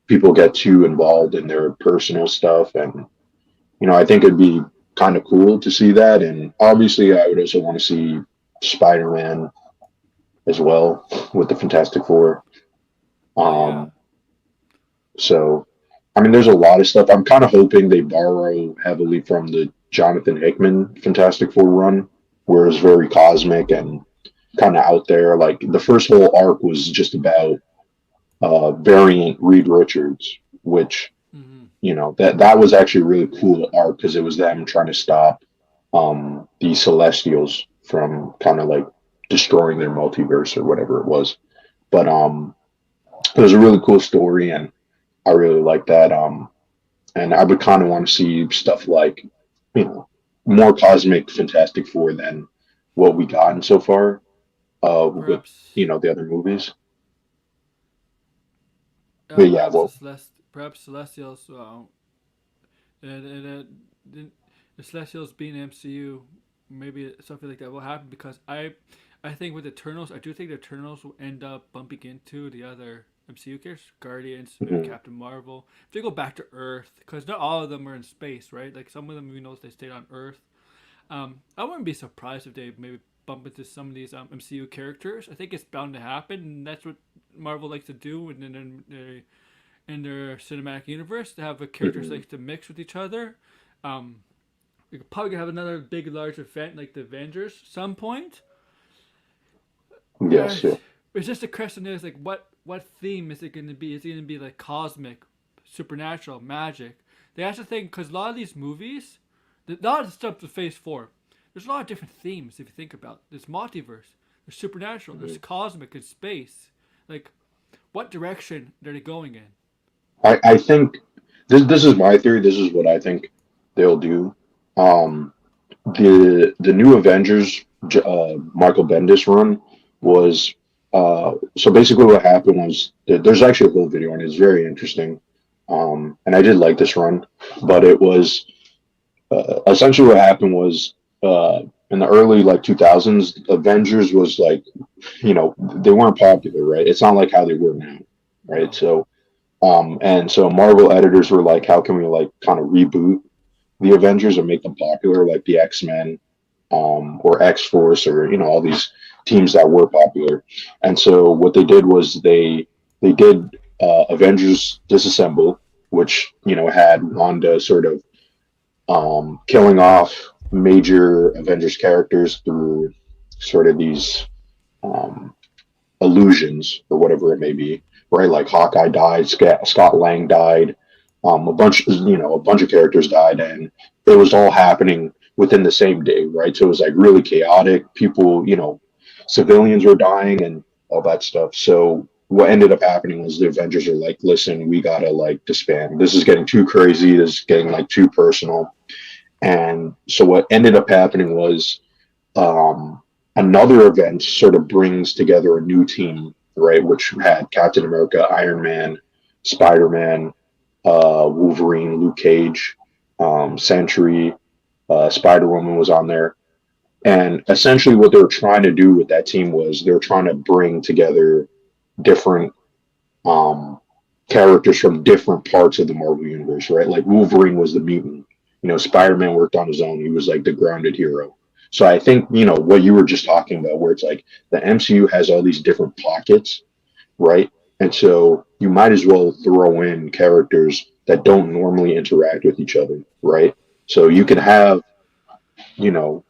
people get too involved in their personal stuff, and I think it'd be kind of cool to see that. And obviously, I would also want to see Spider-Man as well with the Fantastic Four. Yeah. So, I mean, there's a lot of stuff. I'm kind of hoping they borrow heavily from the Jonathan Hickman Fantastic Four run, where it's very cosmic and kind of out there. Like the first whole arc was just about variant Reed Richards, which that was actually a really cool arc because it was them trying to stop the Celestials from kind of like destroying their multiverse or whatever it was. But it was a really cool story, and I really like that. And I would kind of want to see stuff like, more cosmic Fantastic Four than what we gotten so far with, the other movies. But yeah, well, perhaps Celestials, and the Celestials being MCU, maybe something like that will happen because I think with Eternals, I do think the Eternals will end up bumping into the other MCU characters, Guardians, maybe Captain Marvel. If they go back to Earth, because not all of them are in space, right? Like some of them, we know they stayed on Earth. I wouldn't be surprised if they maybe bump into some of these MCU characters. I think it's bound to happen, and that's what Marvel likes to do. And then in their cinematic universe, to have the characters like to mix with each other. We could probably have another big, large event like the Avengers some point. Yes. Yeah. It's just a question is like what theme is it going to be? Is it going to be like cosmic, supernatural, magic? They have to think because a lot of these movies, a lot of the stuff to Phase 4, there's a lot of different themes if you think about it. There's multiverse, there's supernatural, there's cosmic and space. Like, what direction are they going in? I think this is my theory. This is what I think they'll do. The new Avengers Michael Bendis run was so basically what happened was there's actually a whole video on it. It's very interesting, and I did like this run, but it was essentially what happened was in the early like 2000s, Avengers was like they weren't popular, right? It's not like how they were now, right? So and so Marvel editors were like, how can we like kind of reboot the Avengers and make them popular, like the X-Men or X-Force or all these teams that were popular. And so what they did was they did Avengers Disassemble, which had Wanda sort of killing off major Avengers characters through sort of these illusions or whatever it may be. right? Like Hawkeye died, Scott Lang died, a bunch of characters died, and it was all happening within the same day, right? So it was like really chaotic. People, civilians were dying and all that stuff. So what ended up happening was the Avengers are like, listen, we gotta like disband. This is getting too crazy. This is getting like too personal. And so what ended up happening was another event sort of brings together a new team, right? Which had Captain America, Iron Man, Spider Man, Wolverine, Luke Cage, Sentry, Spider Woman was on there. And essentially, what they were trying to do with that team was they were trying to bring together different um, characters from different parts of the Marvel universe, right? Like Wolverine was the mutant. Spider Man worked on his own. He was like the grounded hero. So I think what you were just talking about, where it's like the MCU has all these different pockets, right? And so you might as well throw in characters that don't normally interact with each other, right? So you know,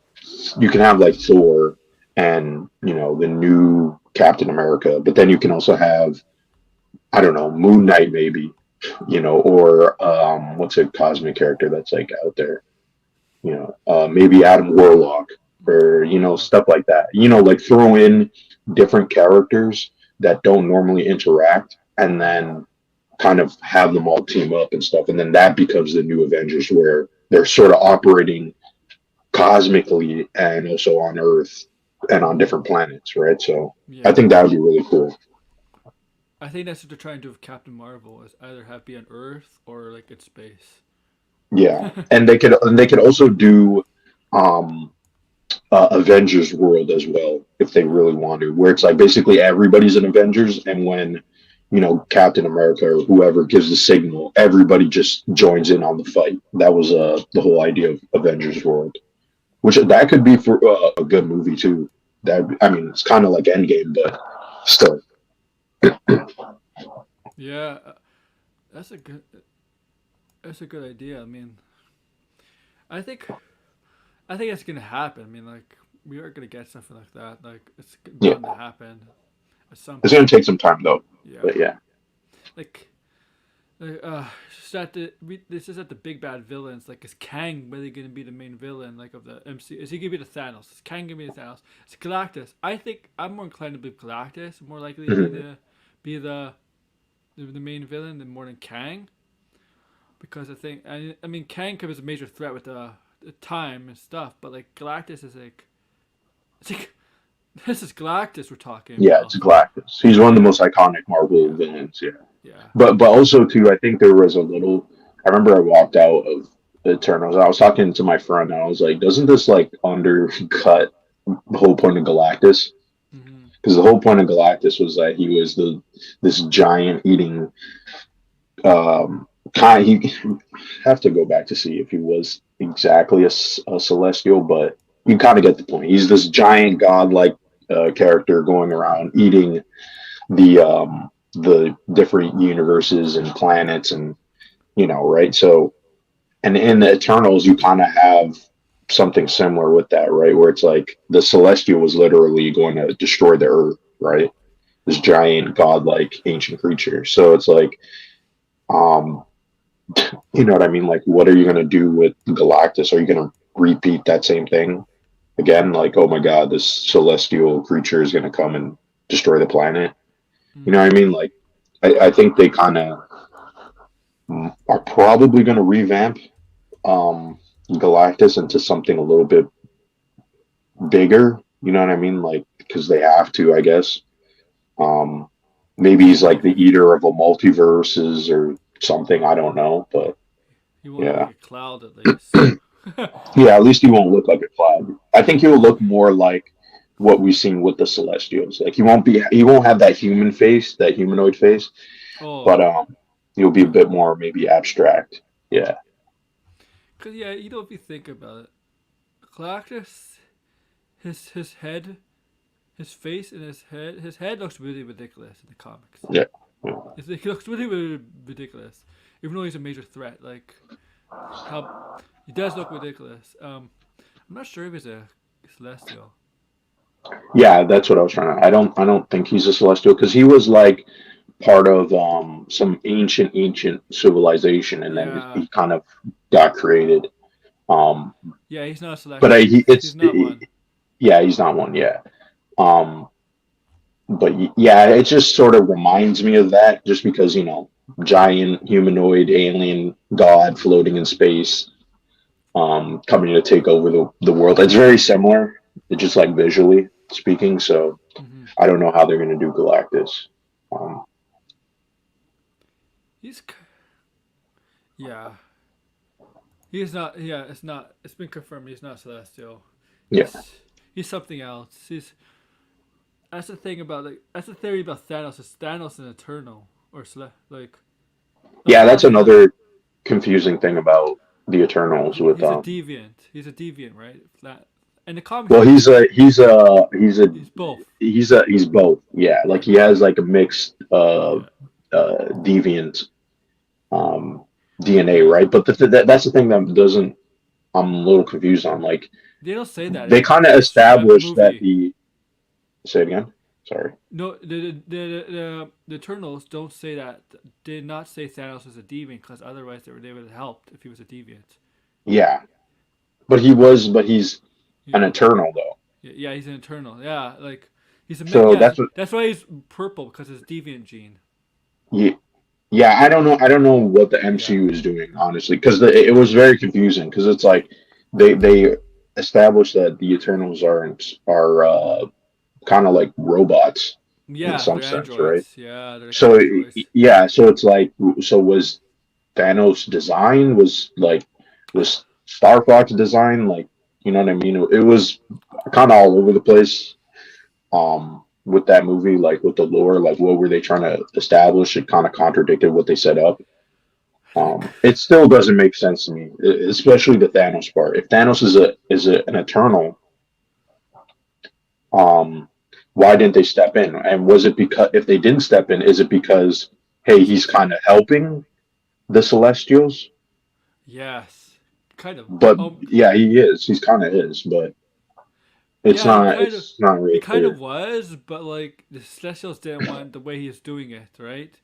you can have like Thor and the new Captain America, but then you can also have I don't know Moon Knight maybe, or what's a cosmic character that's like out there, maybe Adam Warlock or Oh, stuff like that. Like throw in different characters that don't normally interact, and then kind of have them all team up and stuff, and then that becomes the new Avengers where they're sort of operating cosmically and also on Earth and on different planets, right? So I yeah. think that would be really cool. I think that's what they're trying to do with Captain Marvel is either have be on Earth or like in space. Yeah, and they could also do um Avengers World as well if they really want to, where it's like basically everybody's an Avengers, and when Captain America or whoever gives the signal, everybody just joins in on the fight. That was the whole idea of Avengers World, which that could be for a good movie too. That I mean, it's kind of like Endgame, but still, Yeah, that's a good that's a good idea. I mean, I think I think it's gonna happen. I mean, like we are gonna get something like that. Like it's yeah, bound to happen at some it's gonna point. take some time though. Yeah, But yeah, like just at this is at the big bad villains. Like, is Kang really gonna be the main villain? Like of the MC? Is he gonna be the Thanos? Is Kang gonna be the Thanos? It's Galactus. I think I'm more inclined to believe Galactus. More likely to Mhm. be the main villain than more than Kang. Because I mean Kang could be a major threat with the time and stuff, but like Galactus is like it's like this is Galactus we're talking Yeah, about. it's Galactus. He's one of the most iconic Marvel Yeah, villains. Yeah. yeah. But also too, I think there was a little. I remember I walked out of the Eternals. I was talking to my friend, and I was like, "Doesn't this like undercut the whole point of Galactus?" Mm-hmm. Because the whole point of Galactus was that he was this giant eating. Kind he have to go back to see if he was exactly a celestial, but you kind of get the point. He's this giant godlike character going around eating the different universes and planets and right. So and in the Eternals you kind of have something similar with that, right, where it's like the celestial was literally going to destroy the earth, right, this giant godlike ancient creature. So it's like um what I mean, like what are you going to do with Galactus? Are you going to repeat that same thing again, like, oh my god, this celestial creature is going to come and destroy the planet? You know Mm-hmm. what I mean? Like I think they kind of are probably going to revamp Galactus into something a little bit bigger. You know what I mean? Like because they have to, I guess. Um, Maybe he's like the eater of a multiverses or something. I don't know, but He won't look like yeah, a cloud at least. yeah. At least he won't look like a cloud. I think he'll look more like what we've seen with the Celestials. Like he won't have that human face, that humanoid face, but Oh, he'll be a yeah. bit more maybe abstract. Yeah, Cause yeah, if you think about it, Galactus, his head, his face, and his head looks really ridiculous in the comics. yeah. He looks really, really ridiculous, even though he's a major threat. Like how he does look ridiculous. I'm not sure if he's a celestial. Yeah, that's what I was trying to. I don't think he's a celestial because he was like part of some ancient civilization, and then Yeah. he kind of got created. Um, Yeah, he's not a but celestial. He's not one. yeah, he's not one yet. Um, but yeah, it just sort of reminds me of that, just because giant humanoid alien god floating in space, coming to take over the world. It's very similar, just like visually speaking. So Hmm. I don't know how they're going to do Galactus. Um, He's yeah. He's not. Yeah, it's not. It's been confirmed. He's not celestial. yeah, He's something else. He's that's the thing about that's the theory about Thanos. Is Thanos an eternal or like the yeah, that's problem is that another confusing thing about the Eternals with he's a deviant. He's a deviant, right? That in the comics well, he's he's both. he's both. Yeah, like Yeah, he has like a mixed yeah, deviant um DNA, yeah. right? But that's the thing that doesn't I'm a little confused on. Like They don't say that they in kind of this established that movie. the say it again. Sorry. No, the Eternals don't say that. Did not say Thanos was a deviant because otherwise they would have helped if he was a deviant. Yeah, but he's an Yeah, Eternal though. yeah, he's an Eternal. Yeah, like he's a So yeah. that's what. That's why he's purple because his deviant gene. Yeah, yeah. I don't know what the Yeah, MCU is doing honestly, because it was very confusing. Because it's like they established that the Eternals are kind of like robots in yeah, some they're sense, right? androids. Yeah, they're like So androids. yeah, so it's like, so was Thanos' design was Star Fox design, like, you know what I mean? It was kind of all over the place. With that movie, like with the lore, like what were they trying to establish? It kind of contradicted what they set up. Like, It still doesn't make sense to me, especially the Thanos part. If Thanos an Eternal, um, why didn't they step in? And was it because, if they didn't step in, is it because, hey, he's kind of helping the Celestials? yes, kind of. But yeah, he is. He's kind of is, but Yeah, it's not he really kind of clear. was, but like the Celestials didn't want the way he's doing it, right?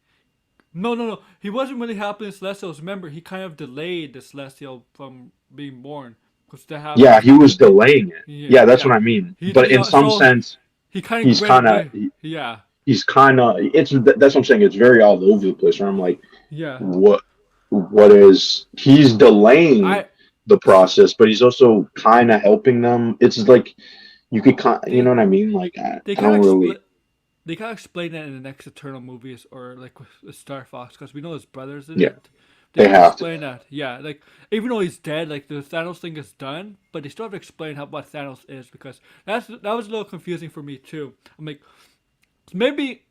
No, no, no. He wasn't really helping the Celestials. Remember, he kind of delayed the Celestial from being born because to have Yeah, he was they, delaying it. yeah, Yeah, that's yeah. what I mean. He But in some so sense, he kind of he's went kind of away. Yeah, he's kind of it's that's what I'm saying. It's very all over the place. Where I'm like, yeah. what is he's delaying I the process, but he's also kind of helping them. It's like you could you know they what I mean? Like they I kind don't of really. they can't explain that in the next Eternal movies or like with Star Fox because we know his brothers in Yeah, it. They they have to have to. explain that. Yeah, like even though he's dead, like the Thanos thing is done, but they still have to explain how what Thanos is because that was a little confusing for me too. I'm like maybe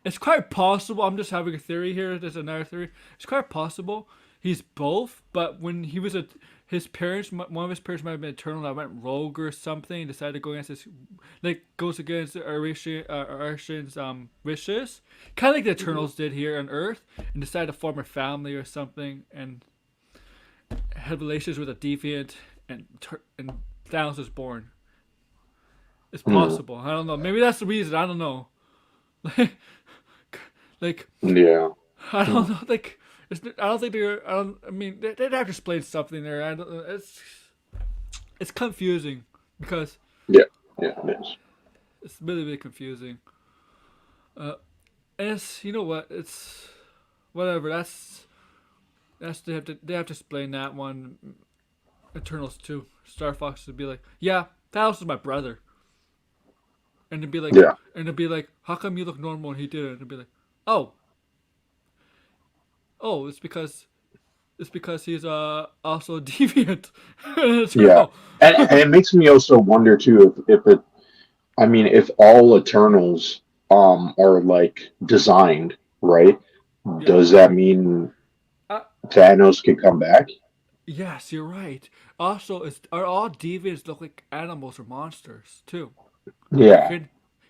it's quite possible. I'm just having a theory here. There's another theory. It's quite possible he's both, but when he was his parents, one of his parents might have been eternal. That went rogue or something. Decided to go against his, like goes against the Arishan's wishes, kind of like the Eternals did here on Earth, and decided to form a family or something, and had relations with a deviant, and Thanos was born. It's Mm, possible. I don't know. Maybe that's the reason. I don't know. Like yeah. I don't Mm, know. Like I don't think they're. I don't. I mean, they'd have to explain something there. I don't. It's confusing because yeah. Yeah. It is. it's really really confusing. Uh, and it's you know what it's whatever. That's they have to explain that one. Eternals too. Star Fox would be like, yeah, Thanos is my brother, and it'd be like, Yeah. how come you look normal and he didn't? And it'd be like, oh, oh, it's because he's also deviant and Yeah. eternal. And it makes me also wonder too if it. I mean, if all Eternals are like designed right, Yeah. does that mean Uh, Thanos can come back? yes, you're right. Also, are all deviants look like animals or monsters too? Like Yeah.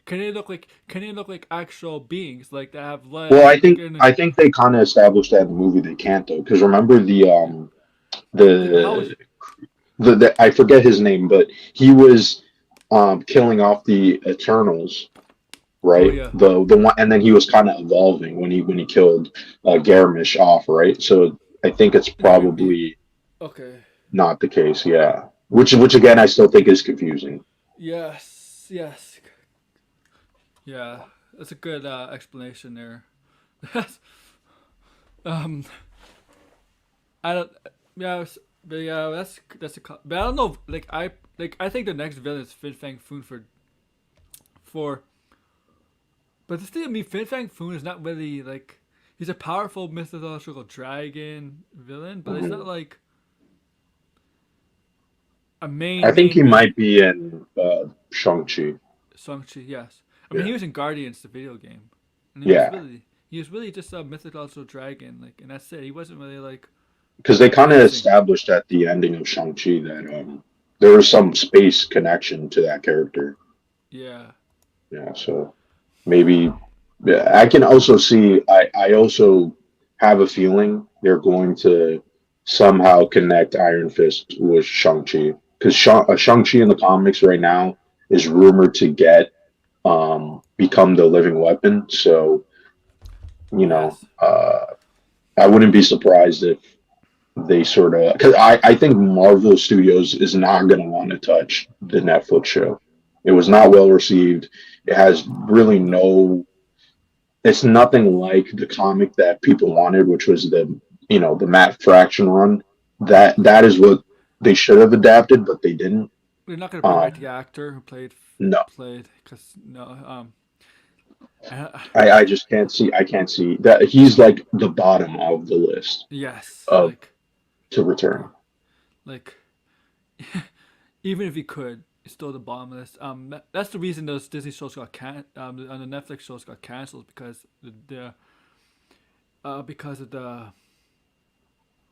can they look like actual beings like that have Well, legs like in I think they kind of established that in the movie they can't though, because remember yeah. Then how is the I forget his name, but he was killing off the Eternals, Oh right? yeah, The one, and then he was kind of evolving when he killed Garmisch off, right? So I think it's and then maybe probably okay. not the case, yeah. Which again I still think is confusing. Yes, yes, yeah. That's a good explanation there. um, I don't. Yeah, but yeah, that's a. But I don't know. I think the next villain is Fin Fang Foon for. But the thing with me, Fin Fang Foon is not really like he's a powerful mythological dragon villain, but it's not Mhm. like a I think he main might be in Shang-Chi. Shang-Chi. Yes, I mean Yeah. he was in Guardians, the video game, and Yeah. he was really just a mythological dragon, like, and that's it. He wasn't really like Because they kind of menacing. established at the ending of Shang-Chi that there was some space connection to that character. Yeah. Yeah, so maybe yeah, I can also see I also have a feeling they're going to somehow connect Iron Fist with Shang-Chi because Shang-Chi in the comics right now is rumored to get become the living weapon. So, Yes. I wouldn't be surprised if they sort of because I think Marvel Studios is not going to want to touch the Netflix show. It was not well received. It has really No. no. It's nothing like the comic that people wanted, which was the Matt Fraction run. That is what they should have adapted, but they didn't. We're not gonna bring back the Um, actor who no, because no uh, I just can't see. I can't see that he's like the bottom of the list yes, of to return. like even if he could, it's still the bottom list. That's the reason those Disney shows got on the Netflix shows got canceled because because of the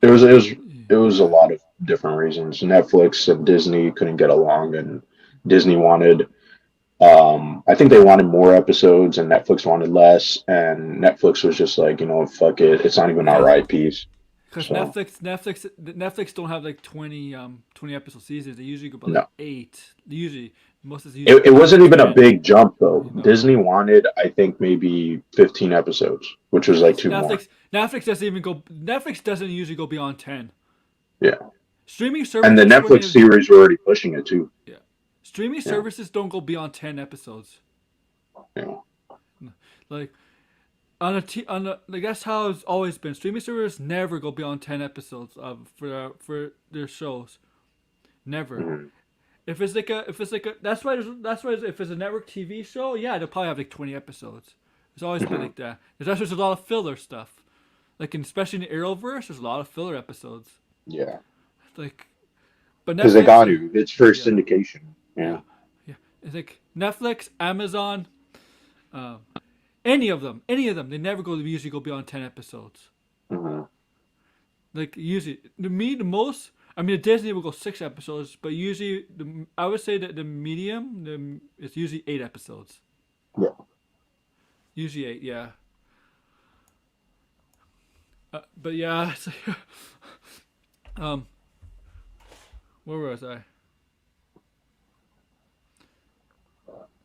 It was it was it was a lot of different reasons. Netflix and Disney couldn't get along, and Disney wanted. I think they wanted more episodes, and Netflix wanted less. And Netflix was just like, fuck it. It's not even our yeah, IPs. because So Netflix don't have like 20 episode seasons. They usually go about like no, 8. Usually most of the usually it go wasn't like even a 10. big jump though. You know. Disney wanted, I think, maybe 15 episodes, which was like Yes, two more. Netflix doesn't usually go beyond 10. Yeah, Streaming and the services Netflix series were already pushing it too. yeah. Streaming Yeah, services don't go beyond 10 episodes. yeah. Like on a like that's how it's always been. Streaming services never go beyond 10 episodes of for their shows. Never. Mhm. If it's like a that's why if it's a network TV show, yeah, they'll probably have like 20 episodes. It's always been Mhm. like that. There's a lot of filler stuff. Especially in the Arrowverse, there's a lot of filler episodes. Yeah, Like but because they Netflix got to. It's for yeah. syndication. Yeah. Yeah. Yeah. It's like Netflix, Amazon, um, any of them, they never usually go beyond 10 episodes. Mhm. Like usually, to me, the most. I mean, Disney will go 6 episodes, but usually, I would say that the medium, it's usually 8 episodes. Yeah. Usually 8, yeah. But yeah, um, where was I?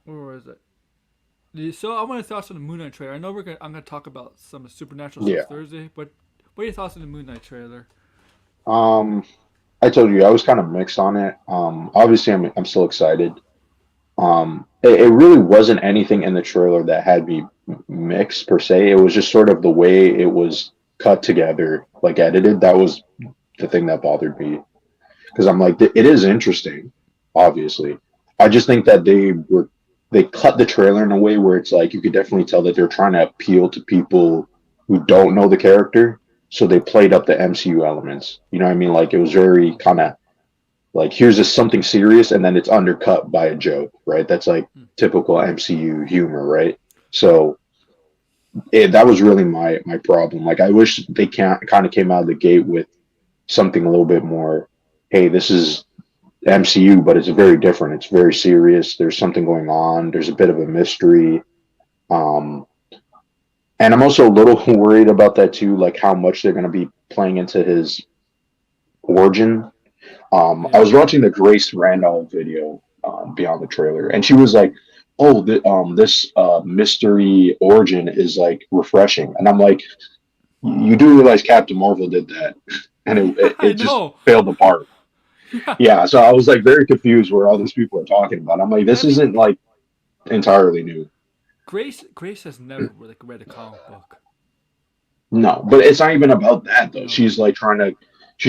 Where was I? So I want to thoughts on the Moon Knight trailer. I know I'm gonna talk about some supernatural stuff Yeah. Thursday, but what are your thoughts on the Moon Knight trailer? Um, I told you I was kind of mixed on it. Obviously, I'm still excited. It really wasn't anything in the trailer that had me mixed per se. It was just sort of the way it was cut together, like edited. That was the thing that bothered me because I'm like, it is interesting, obviously. I just think that they cut the trailer in a way where it's like you could definitely tell that they're trying to appeal to people who don't know the character. So they played up the MCU elements. You know what I mean? Like it was very kind of like here's just something serious and then it's undercut by a joke, right? That's like Hmm. typical MCU humor, right? So that was really my problem. Like I wish they can't kind of came out of the gate with something a little bit more. Hey, this is MCU, but it's very different. It's very serious. There's something going on. There's a bit of a mystery. Um, and I'm also a little worried about that too, like how much they're going to be playing into his origin. I Yeah. was watching the Grace Randolph video beyond the trailer, and she was like, "Oh, this mystery origin is like refreshing," and I'm like, "You do realize Captain Marvel did that, and Yeah, it I just know. failed apart." Yeah, Yeah, so I was like very confused where all these people are talking about. I'm like, I this mean, isn't like entirely new. Grace has never like read a comic book. No, but it's not even about that though. No, She's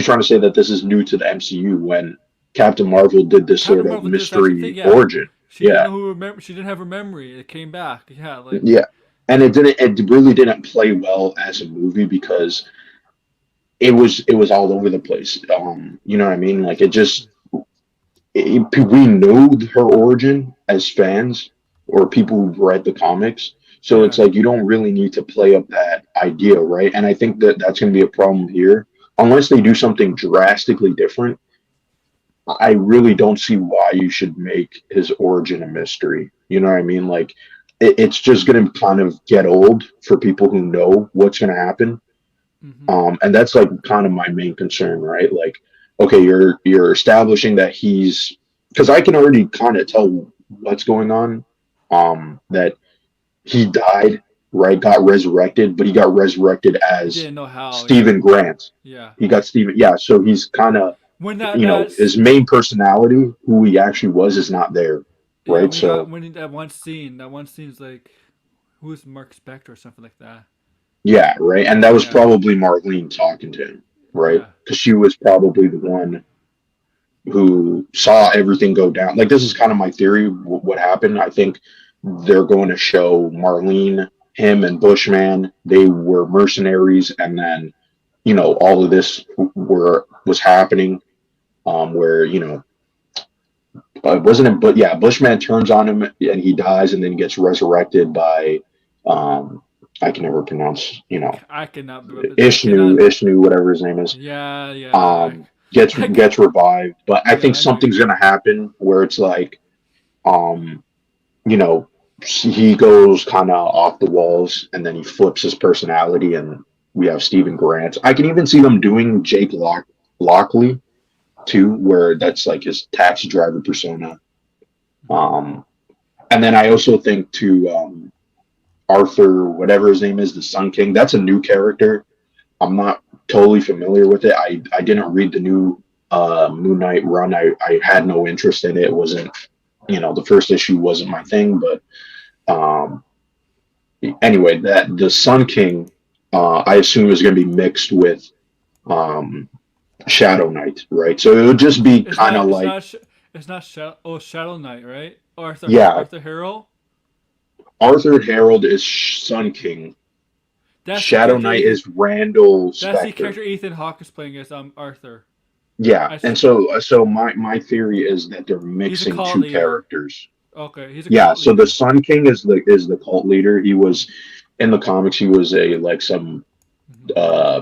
trying to say that this is new to the MCU when Captain Marvel did this Captain sort of Marvel did this actual thing. mystery Yeah, origin. she didn't Yeah, know who remember. She didn't have her memory. It came back. Yeah, like yeah, and it really didn't play well as a movie because it was all over the place. You know what I mean? Like we knew her origin as fans or people who read the comics. So it's yeah. like you don't really need to play up that idea, right? And I think that that's going to be a problem here. Unless they do something drastically different, I really don't see why you should make his origin a mystery. You know what I mean? Like it's just going to kind of get old for people who know what's going to happen. Mm-hmm. And that's like kind of my main concern, right? Like, okay, you're establishing that he's because I can already kind of tell what's going on. That he died, right? Got resurrected, but he got resurrected He as didn't know how. Yeah, Stephen Grant. yeah. He got Stephen, yeah. So he's kind of, When you know, that's his main personality, who he actually was, is not there, yeah. right? When he got So that one scene's like, who's Mark Spector or something like that. yeah, right. And that was Yeah, probably Marlene talking to him, right? yeah. Because she was probably the one who saw everything go down. Like this is kind of my theory. What happened? I think they're going to show Marlene, him, and Bushman. They were mercenaries, and then you know all of this was happening. Where you know wasn't it? But yeah, Bushman turns on him and he dies, and then gets resurrected by um, I can never pronounce. You know, I cannot. I cannot. Ishnu, whatever his name is. Yeah, yeah. um, I gets revived. But I yeah. think something's gonna happen where it's like, um, you know, he goes kind of off the walls, and then he flips his personality, and we have Stephen Grant. I can even see them doing Lockley too, where that's like his taxi driver persona. Um, and then I also think to Arthur, whatever his name is, the Sun King. That's a new character. I'm not totally familiar with it. I didn't read the new Moon Knight run. I had no interest in it. It wasn't, you know, the first issue wasn't my thing. But um, anyway, that the Sun King, I assume is going to be mixed with um, Shadow Knight, right? So it would just be It's kind not. of like, It's not. Shadow Knight, right? yeah, Arthur Harrow. Arthur Harold is Sun King. That's the Shadow character Knight Ethan. is Randall That's the Spector. character Ethan Hawke is playing as Arthur. Yeah, I and s- so my theory is that they're he's a mixing cult two leader. characters. Okay, he's a Yeah, cult so the leader. Sun King is the cult leader. He was in the comics. He was a like some Hmm.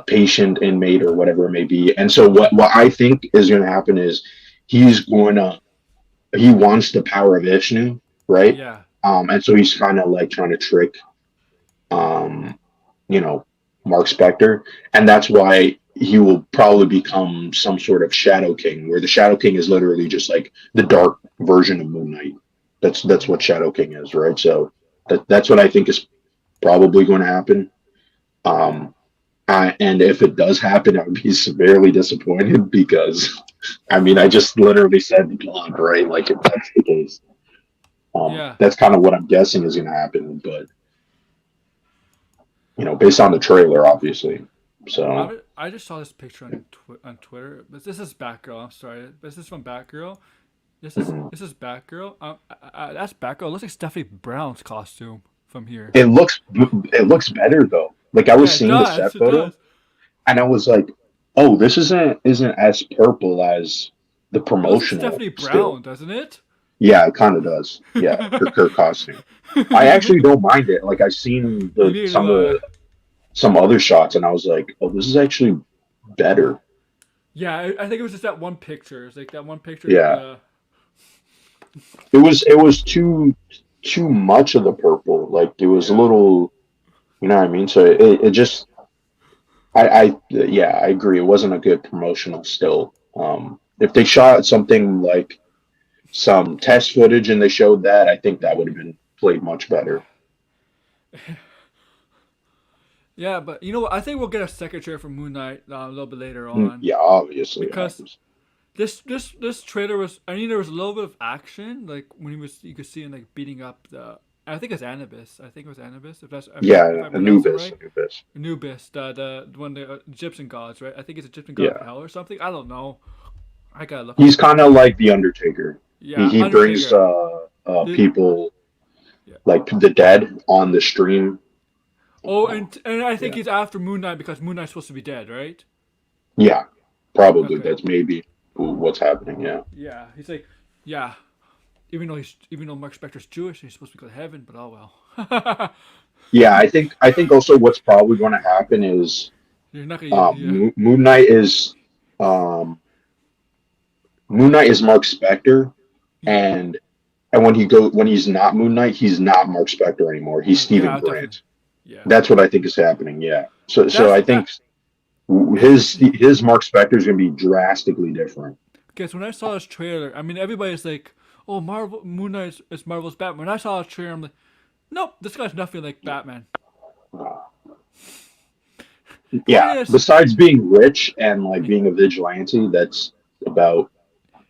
patient inmate or whatever it may be. And so what I think is going to happen is he's going to he wants the power of Ishnu, right? Yeah. And so he's kind of like trying to trick um, you know, Mark Spector, and that's why he will probably become some sort of Shadow King, where the Shadow King is literally just like the dark version of Moon Knight. That's what Shadow King is, right? So that's what I think is probably going to happen. Um, and if it does happen, I would be severely disappointed because, I mean, I just literally said the plot, right? Like if that's the case, Yeah. that's kind of what I'm guessing is going to happen. But you know, based on the trailer, obviously. So I just saw this picture on on Twitter. But this is Batgirl. I'm sorry. This is from Batgirl. mhm. This is Batgirl. That's Batgirl. It looks like Stephanie Brown's costume from here. it looks it looks better though. Like I was Yeah, it seeing the does. set It photo, does. and I was like, "Oh, this isn't as purple as the It looks like promotional." Stephanie Still, Brown, doesn't it? yeah, it kind of does. Yeah, her costume. I actually don't mind it. Like I've seen the Neither do I. some other shots, and I was like, "Oh, this is actually better." Yeah, I think it was just that one picture. It's like that one picture. Yeah, it was too much of the purple. Like it was a Yeah. little, you know what I mean? So it just yeah, I agree. It wasn't a good promotional still. If they shot something like some test footage and they showed that, I think that would have been played much better. Yeah, but you know what? I think we'll get a second trailer for Moon Knight a little bit later on Yeah, obviously. because this trailer was. I mean, there was a little bit of action, like when he was. You could see him like beating up the. I think it's Anubis. I think it was Anubis. If Yeah, I pronounce it Anubis, right. Anubis. Anubis, the one the Egyptian gods, right? I think it's Egyptian god of Yeah, hell or something. I don't know. I gotta look it he's up. kind of like the Undertaker. He Yeah, he brings Undertaker. The, people yeah. like the dead on the stream. Oh, Uh, and I think yeah, he's after Moon Knight because Moon Knight's supposed to be dead, right? yeah, probably Okay. that's maybe what's happening. Yeah, Yeah, he's like, yeah. Even though Mark Spector's Jewish, he's supposed to go to heaven, but oh well. yeah. I think also what's probably going to happen is You're not gonna, yeah. Moon Knight is um, Moon Knight is Mark Spector, Yeah. and when he's not Moon Knight, he's not Mark Spector anymore. He's Stephen Yeah, definitely. Grant. Yeah. That's what I think is happening. Yeah. So That's I that. think his Mark Spector is going to be drastically different. Because when I saw this trailer, I mean, everybody's like, "Oh, Marvel Moon Knight is Marvel's Batman." When I saw this trailer, I'm like, "Nope, this guy's nothing like Batman." Uh, Point yeah. is, Besides being rich and like being a vigilante, that's about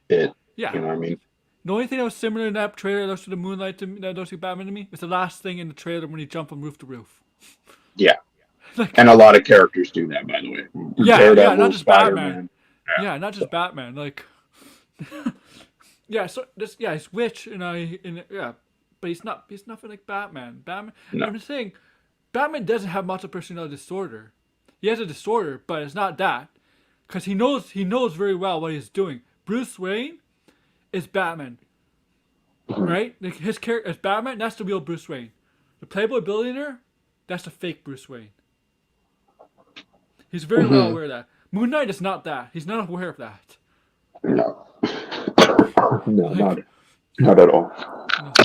it. yeah, You know what I mean? the only thing that was similar in that trailer that was to the Moonlight to me, that was to Batman to me was the last thing in the trailer when he jumped from roof to roof. Yeah. Like, And a lot of characters do that, by the way. yeah, not Daredevil, just Spider Batman. Man. Yeah, not just Batman. Like, yeah, so this, yeah, he's rich and yeah, but he's not. He's nothing like Batman. Batman. No. I'm just saying, Batman doesn't have multiple personality disorder. He has a disorder, but it's not that, because he knows very well what he's doing. Bruce Wayne is Batman, Mhm. right? Like his character as Batman, that's the real Bruce Wayne. The Playboy billionaire, that's the fake Bruce Wayne. He's very well Mhm. aware of that. Moon Knight is not that. He's not aware of that. No. No, Like, not at all. no.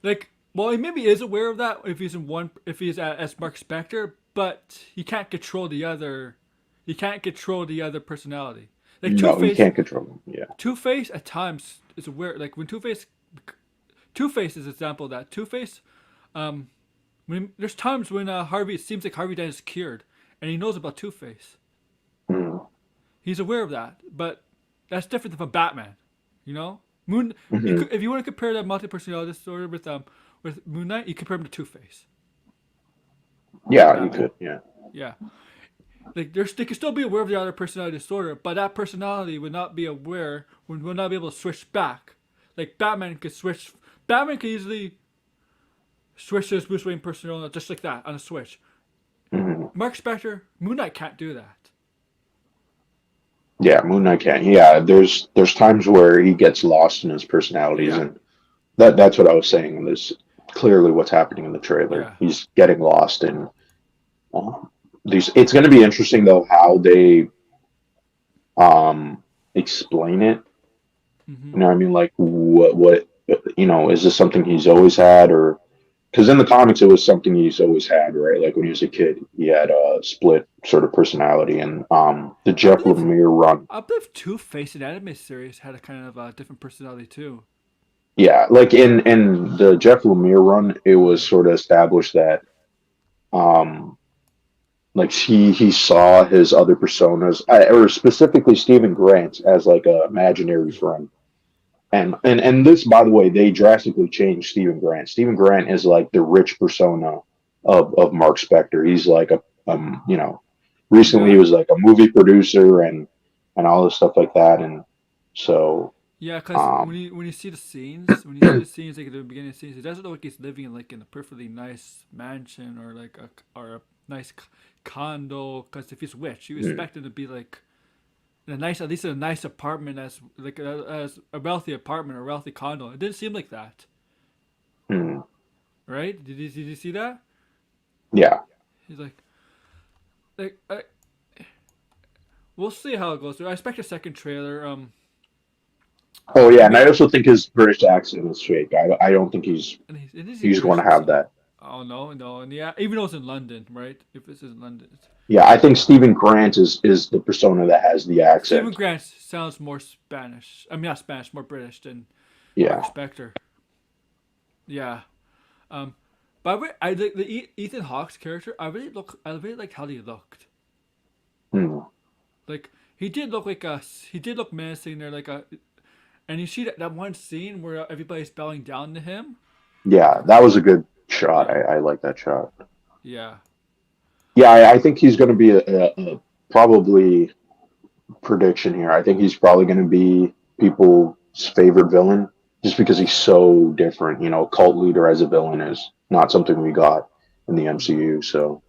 Like, well, he maybe is aware of that if he's in one, if he's as Mark Spector, but he can't control the other. He can't control the other personality. Like No, you can't control them. Yeah. Two Face at times is aware. Like when Two Face is an example of that. Two Face, there's times when Harvey, it seems like Harvey Dent is cured, and he knows about Two Face. Mhm. He's aware of that, but that's different from Batman. You know, Mhm. If you want to compare that multi-personality disorder with Moon Knight, you compare him to Two Face, not Yeah, you Batman. could. Yeah. Yeah, like they could still be aware of the other personality disorder, but that personality would not be aware, would not be able to switch back. Like Batman could switch. Batman could easily switch to his Bruce Wayne persona just like that on a switch. Mhm. Mark Spector, Moon Knight can't do that. Yeah, Moon Knight can. Yeah, there's times where he gets lost in his personalities, Yeah, and that's what I was saying. There's clearly what's happening in the trailer. yeah. He's getting lost in these. It's going to be interesting though how they explain it. Hmm. You know, what I mean, like what is this something he's always had, or because in the comics it was something he's always had, right? Like when he was a kid, he had a split sort of personality, and the I Jeff believe Lemire run. I believe Two Face in anime series had a kind of different personality too. Yeah, like in the Jeff Lemire run, it was sort of established that um like he saw his other personas, or specifically Stephen Grant as like a imaginary friend. And this, by the way, they drastically changed Stephen Grant. Stephen Grant is like the rich persona of Mark Spector. He's like recently he Yeah, was like a movie producer and all this stuff like that. And so yeah, because um when you see the scenes, like at the beginning of the scenes, it doesn't look like he's living in like in a perfectly nice mansion or like a nice condo. Because if he's rich, you expect him to be like in a nice, at least in a nice apartment as a wealthy apartment or a wealthy condo. It didn't seem like that, mm, right? Did you see that? yeah. He's like we'll see how it goes. I expect a second trailer. Oh I yeah, and mean, I also think his British accent is fake. I don't think and is he he's going British to or is have he? that. Oh no, and yeah, even though it's in London, right? If it's in London, Yeah, I think Stephen Grant is the persona that has the Stephen accent. Grant sounds more Spanish. I mean, not Spanish, more British than. Yeah. Mark Spector. Yeah. Um, but I like the Ethan Hawke's character. I really liked how he looked. Hmm. Like he did look menacing there, like a. And you see that one scene where everybody's bowing down to him. Like, Yeah, that was a good shot. yeah, I like that shot. yeah, Yeah, I think he's going to be a probably prediction here. I think he's probably going to be people's favorite villain just because he's so different. You know, cult leader as a villain is not something we got in the hmm MCU. So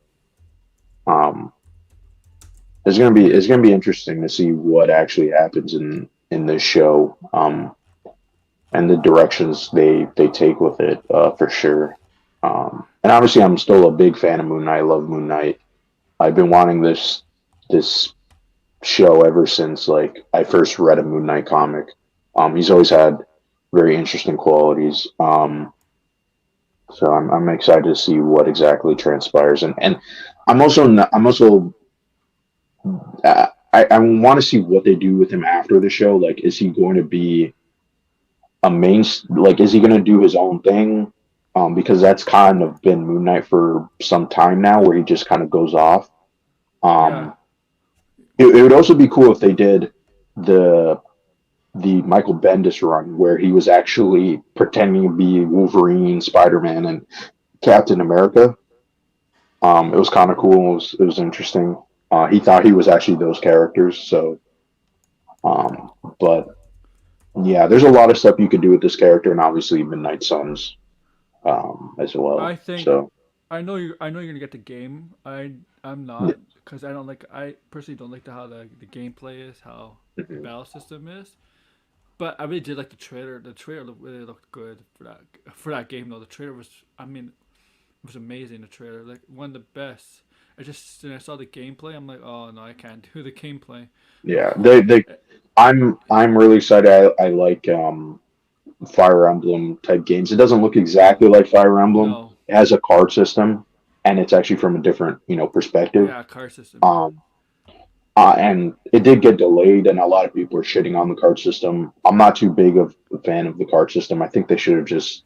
um, it's gonna be interesting to see what actually happens in this show and the directions they take with it for sure. And obviously, I'm still a big fan of Moon Knight. I love Moon Knight. I've been wanting this show ever since like I first read a Moon Knight comic. He's always had very interesting qualities. So I'm excited to see what exactly transpires, and I'm also I want to see what they do with him after the show. Like, is he going to be a main like is he going to do his own thing? Because that's kind of been Moon Knight for some time now, where he just kind of goes off. yeah. Um, it would also be cool if they did the the Michael Bendis run where he was actually pretending to be Wolverine, Spider Man, and Captain America. It was kind of cool. It was interesting. He thought he was actually those characters. So, but yeah, there's a lot of stuff you could do with this character, and obviously Midnight Suns as I well. think So I know you're gonna get the game. I'm yeah. not because I personally don't like how the gameplay is, how the Mhm. battle system is. But I really did like the trailer. The trailer really looked good for that game though. The trailer was I mean it was amazing. The trailer like one of the best. I just when I saw the gameplay, I'm like, oh no, I can't do the gameplay. Yeah, they Eh, I'm really excited. I like Fire Emblem type games. It doesn't look exactly like Fire Emblem. No, It has a card system, and it's actually from a different, perspective. yeah, card system, yeah, Um, and it did get delayed, and a lot of people are shitting on the card system. I'm not too big of a fan of the card system. I think they should have just,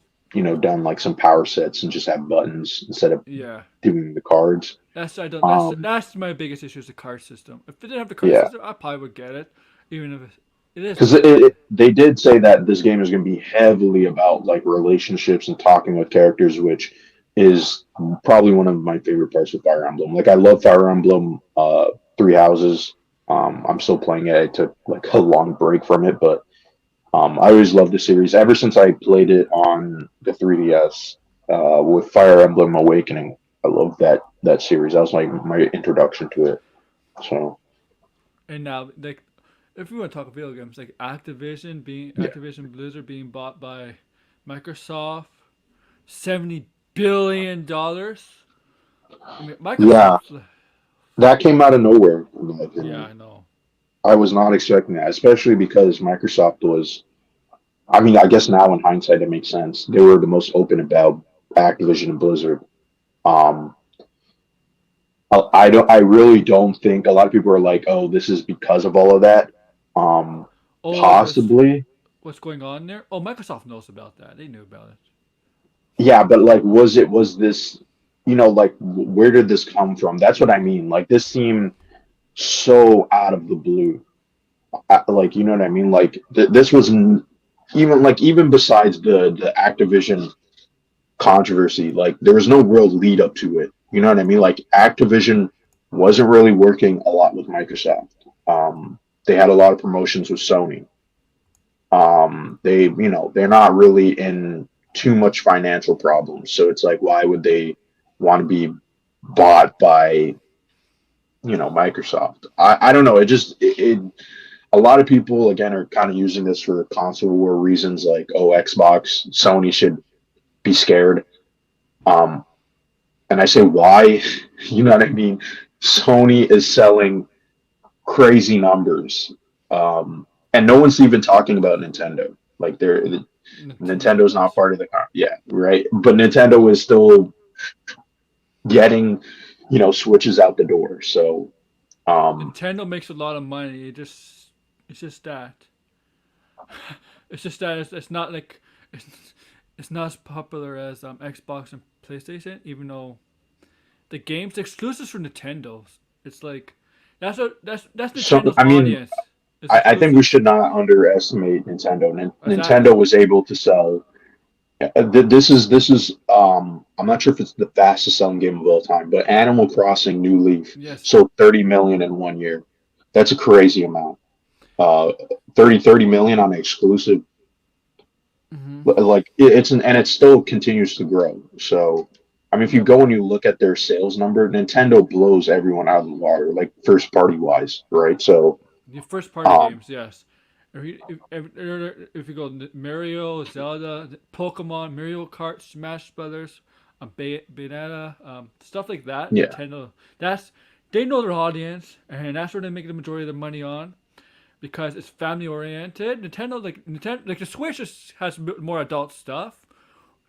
done like some power sets and just have buttons instead of yeah. doing the cards. That's I don't. Um, That's my biggest issue is the card system. If it didn't have the card yeah, system, I probably would get it, even if it is because good. they did say that this game is going to be heavily about like relationships and talking with characters, which is probably one of my favorite parts of Fire Emblem. Like I love Fire Emblem Three Houses. I'm still playing it. I took like a long break from it, but I always loved the series ever since I played it on the 3DS with Fire Emblem Awakening. I love that series. That was like my introduction to it. So And now, like, if we want to talk video games, like yeah, Activision Blizzard being bought by Microsoft, $70 billion. I mean, yeah, Microsoft. that came out of nowhere in my Yeah, opinion. I know. I was not expecting that, especially because Microsoft was. I mean, I guess now in hindsight it makes sense. They were the most open about Activision and Blizzard. Um, I don't. I really don't think a lot of people are like, "Oh, this is because of all of that." Um, Oh, Possibly, what's going on there? Oh, Microsoft knows about that. They knew about it. yeah, but like, was this, like, where did this come from? That's what I mean. Like, this seemed so out of the blue. Like, you know what I mean? Like, this was even besides the Activision controversy, like, there was no real lead up to it. You know what I mean? Like, Activision wasn't really working a lot with Microsoft. They had a lot of promotions with Sony. They're not really in too much financial problems, so it's like, why would they want to be bought by Microsoft? I don't know. It a lot of people again are kind of using this for console war reasons, like, oh, Xbox, Sony should be scared. Um, and I say, why? You know what I mean? Sony is selling crazy numbers, and no one's even talking about Nintendo. Like, Nintendo's Nintendo not is. part of the yeah, right. But Nintendo is still getting switches out the door. So um, Nintendo makes a lot of money. It's just that. It's just that it's not like it's, it's not as popular as Xbox and PlayStation, even though the exclusives for Nintendo. It's like that's So Nintendo's I mean, audience. It's I think we exclusives. should not underestimate Nintendo. Exactly. Nintendo was able to sell. This is I'm not sure if it's the fastest selling game of all time, but Animal Crossing New Leaf Yes. sold 30 million in 1 year. That's a crazy amount. Uh, 30 million on an exclusive, Mm-hmm. like it's an, and it still continues to grow. So, I mean, if you Yep. go and you look at their sales number, Nintendo blows everyone out of the water, like first party wise, right? So, The first party um, games, yes. If you go Mario, Zelda, Pokemon, Mario Kart, Smash Brothers, Bayonetta, stuff like that, yeah, Nintendo. That's they know their audience, and that's where they make the majority of their money on because it's family oriented. Nintendo, like the Switch has more adult stuff,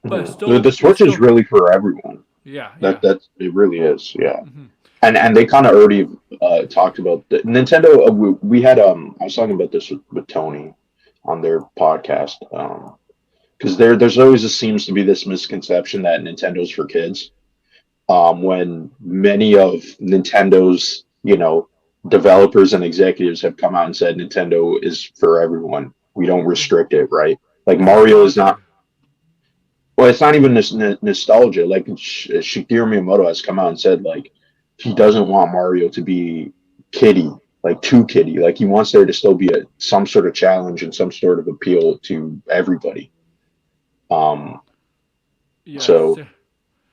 but it's mhm. The still, but Switch is still, really for everyone. yeah, That yeah. that it really is, yeah. Mm-hmm. And they kind of already talked about the Nintendo. We had I was talking about this with Tony on their podcast because there's always seems to be this misconception that Nintendo's for kids. When many of Nintendo's developers and executives have come out and said Nintendo is for everyone. We don't It's, restrict it, right? Like it's Mario is nostalgia. not. Well, it's not even this nostalgia. Like Shigeru Miyamoto has come out and said, like he doesn't want Mario to be kiddie, like too kiddie. Like he wants there to still be some sort of challenge and some sort of appeal to everybody. Um, Yes, so yeah,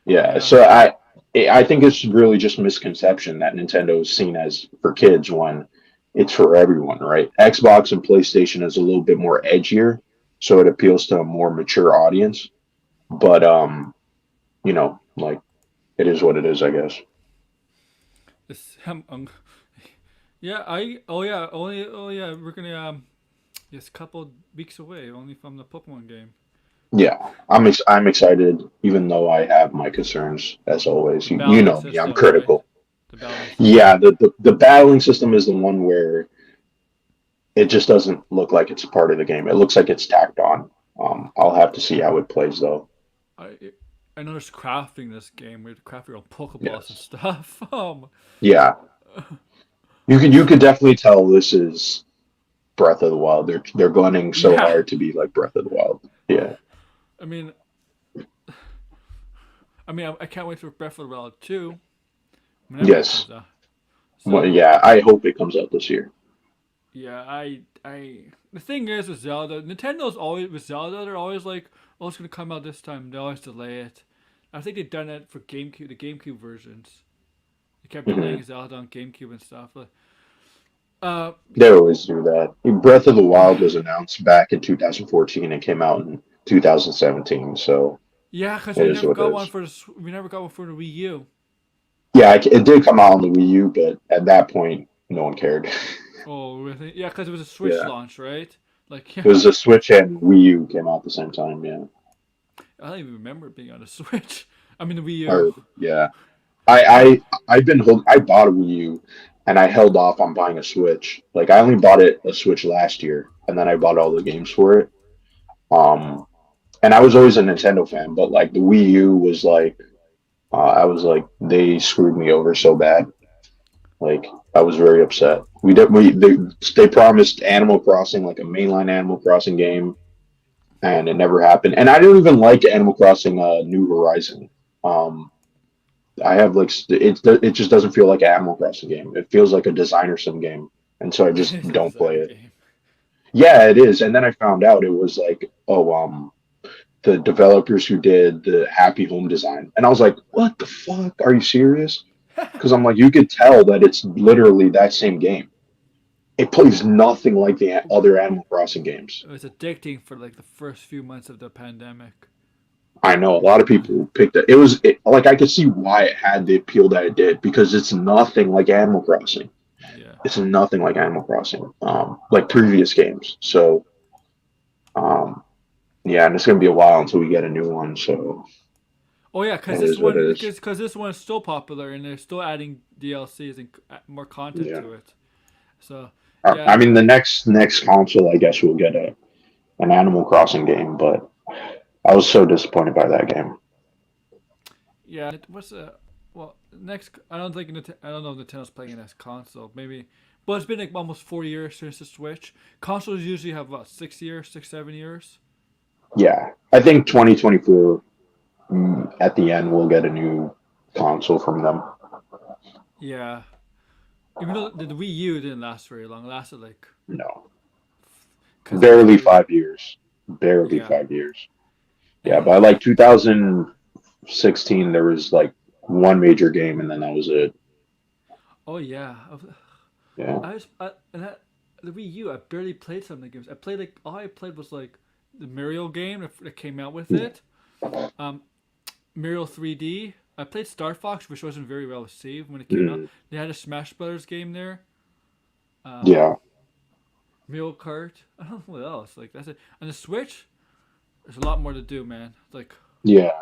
yeah. so I think it's really just misconception that Nintendo is seen as for kids when it's for everyone, right? Xbox and PlayStation is a little bit more edgier, so it appeals to a more mature audience. But like it is what it is, I guess. It's, yeah, I oh yeah, only oh yeah, we're gonna just a couple weeks away only from the Pokemon game. Yeah, I'm excited, even though I have my concerns as always. The You battling know me, I'm system, right? critical. The battling system. Yeah, the battling system is the one where it just doesn't look like it's a part of the game. It looks like it's tacked on. I'll have to see how it plays though. I I know there's crafting this game. We have to craft your own Pokeballs and Yes. stuff. Yeah, you could definitely tell this is Breath of the Wild. They're gunning so Yeah. hard to be like Breath of the Wild. Yeah. I mean, I can't wait for Breath of the Wild 2 whenever it Yes. comes out. Well, So yeah. I hope it comes out this year. yeah, the thing is with Zelda, Nintendo's always with Zelda. They're always like, oh, it's gonna come out this time. They always delay it. I think they've done it for GameCube, the GameCube versions. They kept Hmm. delaying Zelda on GameCube and stuff. But, uh, They always do that. Breath of the Wild was announced back in 2014 and came out in 2017. So yeah, because it is what it is. we never got one for the Wii U. Yeah, it did come out on the Wii U, but at that point, no one cared. Oh, really? Yeah, because it was a Switch Yeah. launch, right? Like, It was yeah, a Switch and Wii U came out at the same time. Yeah. I don't even remember it being on a Switch. I mean, the Wii U. Or yeah. I bought a Wii U and I held off on buying a Switch. Like I only bought a Switch last year and then I bought all the games for it. Um and I was always a Nintendo fan, but like the Wii U was like I was like they screwed me over so bad. Like I was very upset. They promised Animal Crossing like a mainline Animal Crossing game and it never happened. And I didn't even like Animal Crossing New Horizon. Um I have like it just doesn't feel like an Animal Crossing game. It feels like a designer sim game, and so I just It's a don't play designer it. game. Yeah, it is. And then I found out it was like, oh, the developers who did the Happy Home design, and I was like, what the fuck? Are you serious? Because I'm like, you could tell that it's literally that same game. It plays nothing like the other Animal Crossing games. It was addicting for like the first few months of the pandemic. I know a lot of people picked it. Like I could see why it had the appeal that it did because it's nothing like Animal Crossing. Yeah. It's nothing like Animal Crossing, like previous games. So, um, yeah, and it's gonna be a while until we get a new one. So Oh yeah, because it is what it is. this one is still popular and they're still adding DLCs and more content Yeah. to it. So I yeah, mean, the next console, I guess we'll get an Animal Crossing game, but I was so disappointed by that game. Yeah, what's well next? I don't think I don't know if Nintendo's playing it as console. Maybe, but it's been like almost 4 years since the Switch. Consoles usually have what 6 years, 6 7 years. Yeah, I think 2024 at the end we'll get a new console from them. Yeah, even though the Wii U didn't last very long. It lasted like No, because it was barely very 5 years. Barely yeah 5 years. Yeah, and by like 2016, there was like one major game, and then that was it. oh yeah. Yeah. I was and that the Wii U. I barely played some of the games. I played like all I played was like the Mario game that came out with it. Um, Mario 3D. I played Star Fox, which wasn't very well received when it came out. Mm, They had a Smash Brothers game there. Um, yeah. Mario Kart. I don't know what else. Like that's it. On the Switch, there's a lot more to do, man. Like Yeah.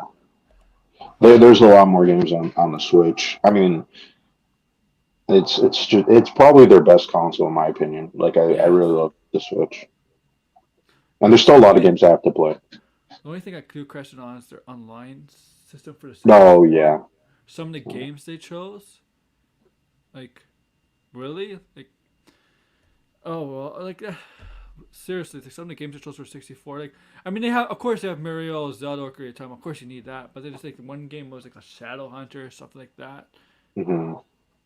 There's a lot more games on the Switch. I mean, it's probably their best console in my opinion. Like I yes. really love the Switch, and there's still a The lot of only games I have to play. the only thing I do question on is their online system for the Oh 64. yeah. Some of the games they chose, like really, like oh well, like seriously, like some of the games they chose for 64. Like I mean, they have of course they have Mario, Zelda, Ocarina of Time. Of course you need that, but they just like one game was like a Shadow Hunter or something like that, Hmm.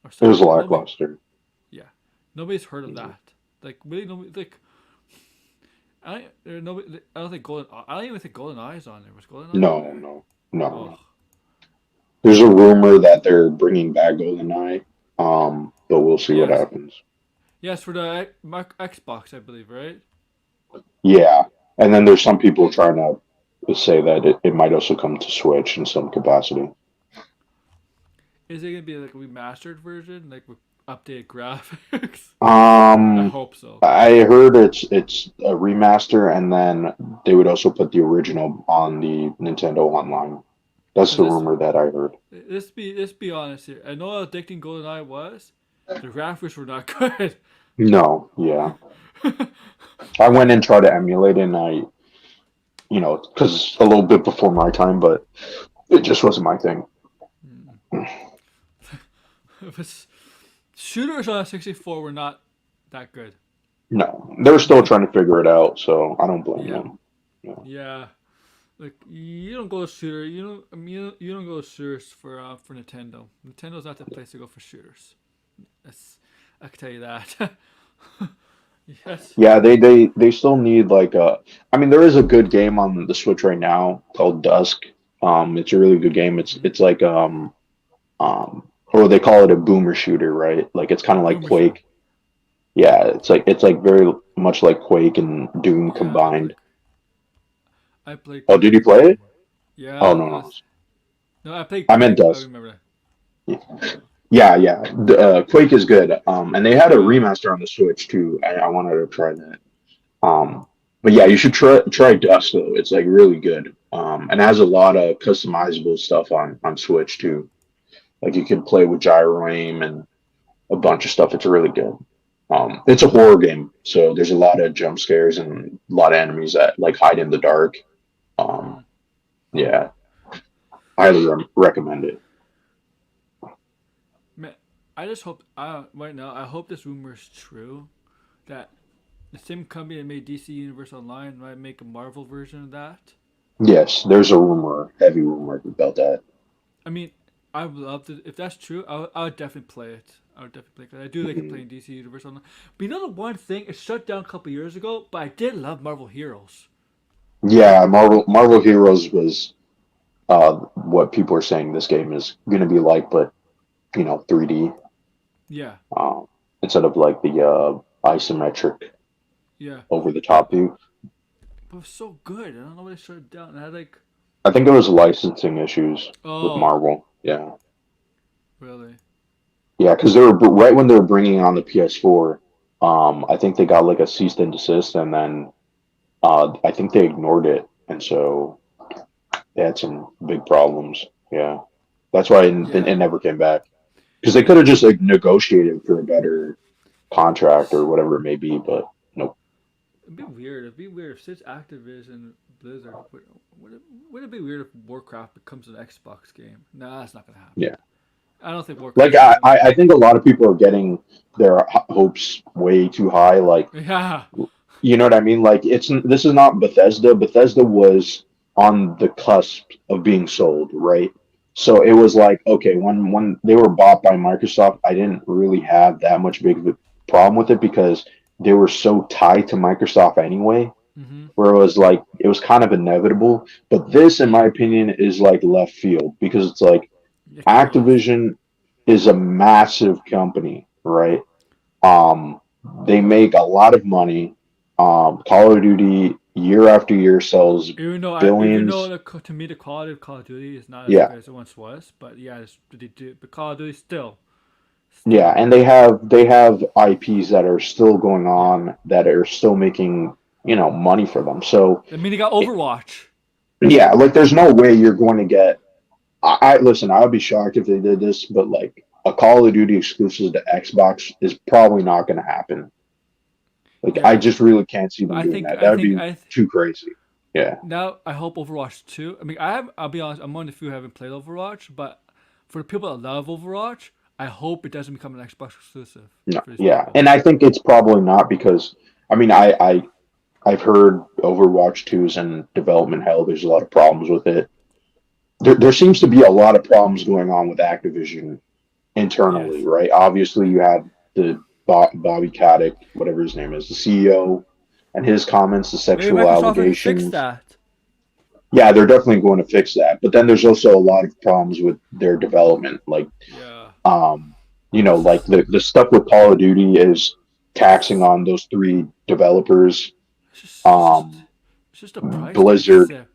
or It was something. Nobody, lackluster. yeah, nobody's heard of Mhm. that. Like really, nobody like. Nobody. I don't think Golden. I don't even think Golden Eye is on there. Was Golden Eye on No, there? no, no, Oh, no. There's a rumor that they're bringing back GoldenEye, but we'll see what yes, happens. yes, for the Xbox, I believe, right? Yeah, and then there's some people trying to say that it might also come to Switch in some capacity. Is it gonna be like a remastered version, like with updated graphics? I Um, hope so. I heard it's a remaster, and then they would also put the original on the Nintendo Online. That's Cause the rumor that I heard. let's be honest here. I know how addicting Golden Eye was. The graphics were not good. No, yeah, I went and tried to emulate it, and because it's a little bit before my time, but it just wasn't my thing. It was, shooters on a 64 were not that good. No, they're still trying to figure it out, so I don't blame Yeah, them. Yeah. yeah. Like you don't go to shooter. You don't. I mean, you don't go to shooters for Nintendo. Nintendo's not the place to go for shooters. That's I can tell you that. Yes. Yeah, they still need like a. I mean, there is a good game on the Switch right now called Dusk. It's a really good game. Mm-hmm. It's like or they call it a boomer shooter, right? Like it's kind of like Boomer shooter. Quake. Yeah, it's like very much like Quake and Doom Yeah, combined. I played Oh, did Quake. you play it? Oh Yeah, no no, no, I played I meant Quake. I Dusk. remember that. Yeah, yeah. Quake is good. And they had a Yeah. remaster on the Switch too. I wanted to try that. But yeah, you should try Dust though. It's like really good. And it has a lot of customizable stuff on Switch too. Like you can play with gyro aim and a bunch of stuff. It's really good. It's a horror game, so there's a lot of jump scares and a lot of enemies that like hide in the dark. Um, Mm. yeah, highly recommend it. Man, I just hope. Right now, I hope this rumor is true. That the same company that made DC Universe Online might make a Marvel version of that. Yes, there's a rumor, heavy rumor about that. I mean, I would love to. If that's true, I would definitely play it. I would definitely play it. 'Cause I do like Mhm. playing DC Universe Online. But you know the one thing, it shut down a couple years ago, but I did love Marvel Heroes. Yeah, Marvel Heroes was what people are saying this game is going to be like, but 3D Yeah, uh, instead of like the isometric yeah. over the But, top view. but it was so good. I don't know why they shut it down. I had like, I think it was licensing issues with oh, Marvel. Yeah, really? yeah, because they were right when they were bringing on the PS4. I think they got like a cease and desist, and then I think they ignored it, and so they had some big problems. Yeah, that's why it Yeah. never came back because they It, could have just like negotiated for a better contract or whatever it may be, but nope. it'd be weird. It'd be weird if since Activision Blizzard. Would it be weird if Warcraft becomes an Xbox game? No, that's not gonna happen. Yeah. I don't think Like Warcraft's gonna. I think a lot of people are getting their hopes way too high. Like, Yeah. you know what I mean? Like, this is not Bethesda. Bethesda was on the cusp of being sold, right? So it was like, okay, when they were bought by Microsoft, I didn't really have that much big of a problem with it because they were so tied to Microsoft anyway, Mm-hmm. where it was kind of inevitable. But this, in my opinion, is like left field because it's like It kind of is. Activision is a massive company, right? Um, they make a lot of money. Call of Duty year after year sells Even though billions. to me the quality of Call of Duty is not as Yeah, good as it once was, but yeah, they do. But Call of Duty yeah, still, and they have IPs that are still going yeah. on that are still making money for them. So I mean, they got Overwatch. yeah, like there's no way you're going to get. I listen. I would be shocked if they did this, but like a Call of Duty exclusive to Xbox is probably not going to happen. Like I Yeah, just really can't see but them doing that. That would be I too crazy. Yeah. now I hope Overwatch 2. I mean, I'll be honest. I'm one of the few who haven't played Overwatch, but for the people that love Overwatch, I hope it doesn't become an Xbox exclusive No, for these yeah, people. and I think it's probably not because I mean I've heard Overwatch 2 is in development hell. There's a lot of problems with it. There seems to be a lot of problems going on with Activision internally, Yes. right? Obviously, you have the Bobby Kotick, whatever his name is, the CEO, and his comments, the Maybe sexual Microsoft can fix allegations. that. Yeah, they're definitely going to fix that. But then there's also a lot of problems with their development, like Yeah. um, It's like just the stuff with Call of Duty is taxing it's on those three developers. it's just it's just Um, it's just a price tag. Blizzard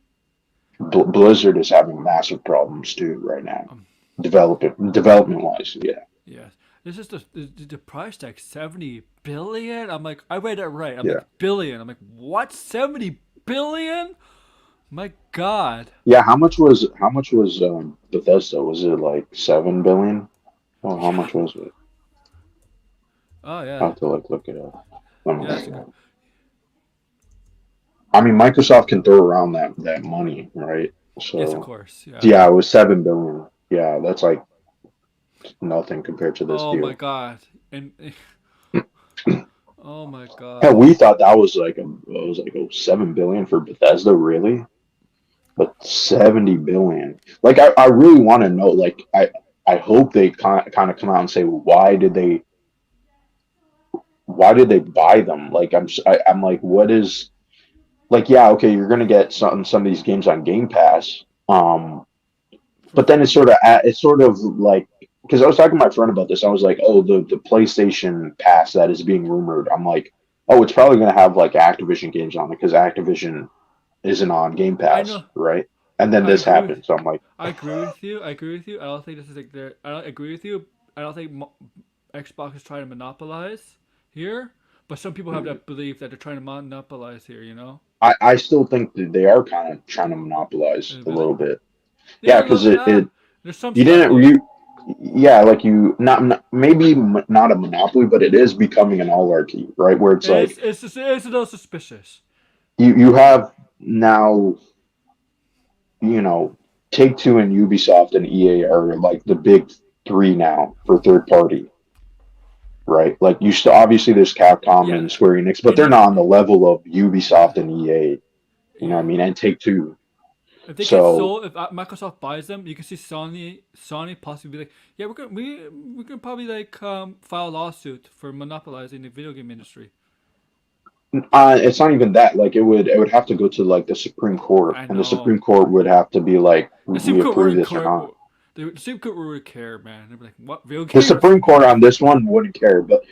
Blizzard is having massive problems too right now, Um, development wise. Yeah, yes. This is the price tag 70 billion. I'm like, I read it right. I'm yeah, like billion. I'm like, what? 70 billion? My God. yeah. How much was Bethesda? Was it like 7 billion? Oh, how Yeah. much was it? Oh I yeah. have to like look it up. Let Yeah. me That's see. a good. I mean, Microsoft can throw around that money, right? Yes, of So course. Yeah. yeah, it was 7 billion. Yeah, that's like nothing compared to this Oh my deal. God. And oh my Hell, God. we thought that was like it was like 7 billion for Bethesda, really? But 70 billion. Like I really want to know. Like I hope they kind of come out and say why did they buy them? Like I'm like what is like yeah okay you're gonna get some of these games on Game Pass. For But then free. it's sort of like because I was talking to my friend about this. I was like, oh, the PlayStation Pass that is being rumored. I'm like, oh, it's probably gonna have like Activision games on it because Activision isn't on Game I Pass, know. right? And then I this agree with. happened. So I'm like, I agree with you. I agree with you. I don't think this is like their. I don't agree with you. I don't think Xbox is trying to monopolize here, but some people have mm. that belief that they're trying to monopolize here. You know, I still think that they are kind of trying to monopolize a really. little bit. Yeah, Yeah, a little because bit. There's some you stuff. didn't Yeah, yeah like you maybe not a monopoly, but it is becoming an oligarchy, right? Where it's like it's a little suspicious. you have now you know, Take Two and Ubisoft and EA are like the big three now for third party, right? Like you still obviously there's Capcom Yeah, and Square Enix, but and they're not even on the level of yeah, Ubisoft and EA. You know what I yeah. mean? And Take Two. If they get So sold, if Microsoft buys them, you can see Sony possibly be like, yeah, we can probably like file a lawsuit for monopolizing the video game industry. it's not even that. Like it would have to go to like the Supreme Court, I and the know. Supreme Court would have to be like, The Supreme we Court approve would this or not. the Supreme Court would really care, man. They'd be like, what video The games? Supreme Court on this one wouldn't care, but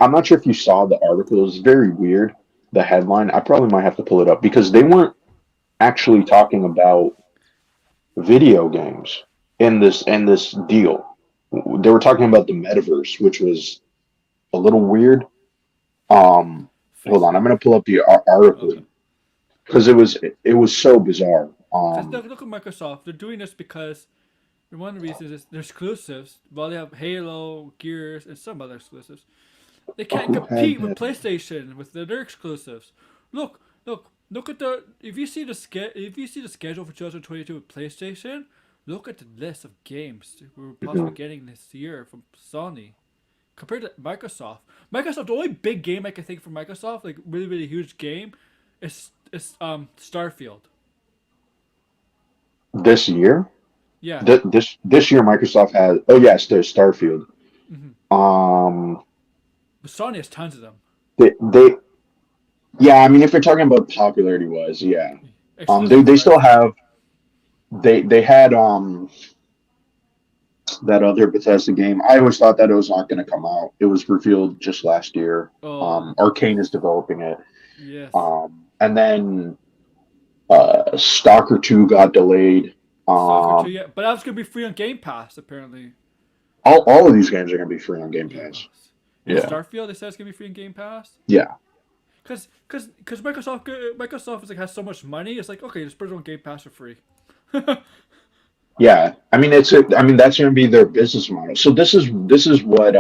I'm not sure if you saw the article. It was very weird. The headline. I probably might have to pull it up because they weren't actually talking about video games in this deal. They were talking about the metaverse, which was a little weird. Hold on, I'm Facebook. gonna pull up the article Okay. because it was so bizarre. Because look at Microsoft. They're doing this because one of the reasons is they're exclusives. While they have Halo, Gears, and some other exclusives, they can't Who had compete with that? PlayStation with their exclusives. Look at the if you see the schedule for 2022 with PlayStation, look at the list of games we're possibly Mhm. getting this year from Sony compared to Microsoft. Microsoft, the only big game I can think for Microsoft, like really huge game, is Starfield. This year, Yeah. this year, Microsoft has. Oh yes, there's Starfield. Mm-hmm. Um, But Sony has tons of them. they yeah. I mean, if you're talking about popularity wise, yeah. Exclusive, They right? still have. They had that other Bethesda game. I always thought that it was not going to come out. It was revealed just last year. Oh, Arcane is developing it. yes. And then Stalker 2 got delayed. Soccer 2, Um, yeah. But that was going to be free on Game Pass, apparently. all of these games are going to be free on Game Pass. Yes. And Yeah. Starfield, they said it's going to be free on Game Pass. Yeah. Cause Microsoft is like has so much money. It's like okay, just put it on Game Pass for free. Yeah. I mean, I mean, that's going to be their business model. So this is what,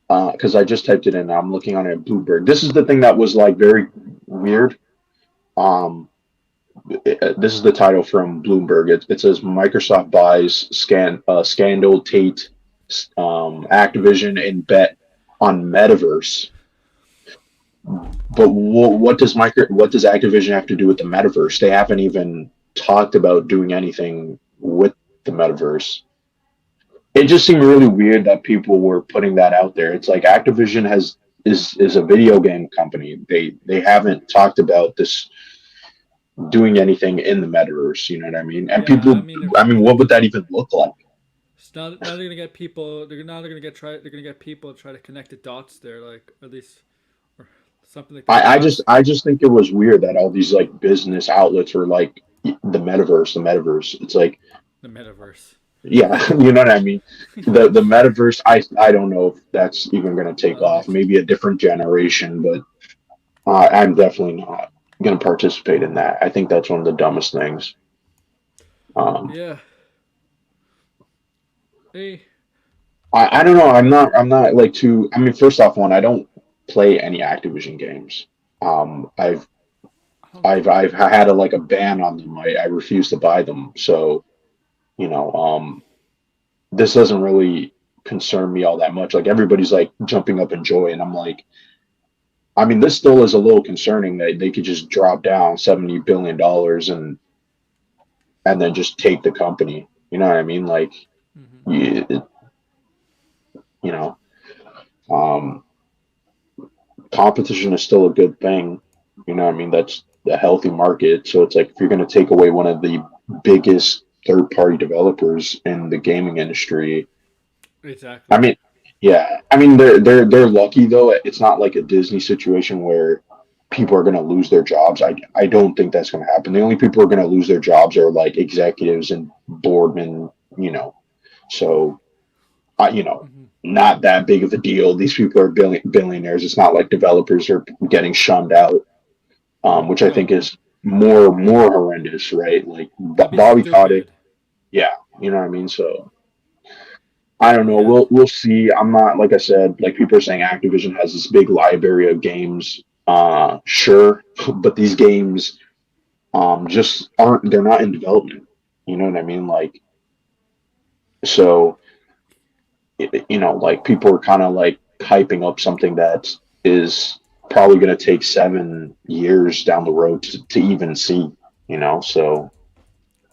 because I just typed it in. I'm looking on it, Bloomberg. This is the thing that was like very weird. Um, this is the title from Bloomberg. It says Microsoft buys Scandal, Tate, Activision, and bet on Metaverse. But what does Activision have to do with the Metaverse? They haven't even talked about doing anything with the Metaverse. It just seemed really weird that people were putting that out there. It's like Activision is a video game company. They haven't talked about this doing anything in the metaverse. You know what I mean? And Yeah, I people, mean, I mean, what would that even look like? now they're gonna get people. They're gonna get people to try to connect the dots there, like at least or something like that. I just think it was weird that all these like business outlets were like the metaverse. It's like, The metaverse. yeah, you know what I mean? The metaverse, I don't know if that's even going to take off. Maybe a different generation, but I'm definitely not going to participate in that. I think that's one of the dumbest things. Um, Yeah. Hey. I don't know. I'm not like too. I mean, first off, one, I don't play any Activision games. Um, I've I don't. I've had a like a ban on them. I refuse to buy them. So you know, this doesn't really concern me all that much. Like everybody's like jumping up in joy, and I'm like, I mean, this still is a little concerning that they could just drop down $70 billion and then just take the company. You know what I mean? Like, Mm-hmm. you, you know, um, competition is still a good thing. You know what I mean? That's a healthy market. So it's like if you're going to take away one of the biggest third party developers in the gaming industry, I Exactly. mean, yeah, I mean they're lucky though. It's not like a Disney situation where people are going to lose their jobs. I don't think that's going to happen. The only people who are going to lose their jobs are like executives and boardmen. You know, so you know, Mm-hmm. not that big of a deal. These people are billionaires. It's not like developers are getting shunned out, which I think No, is more horrendous, right? Like that'd be Bobby Kotick, stupid. yeah, you know what I mean. So I don't know. Yeah. We'll see. I'm not like I said. Like people are saying, Activision has this big library of games. Sure, but these games just aren't. They're not in development. You know what I mean? Like so. You know, like people are kind of like hyping up something that is probably going to take 7 years down the road to even see. You know, so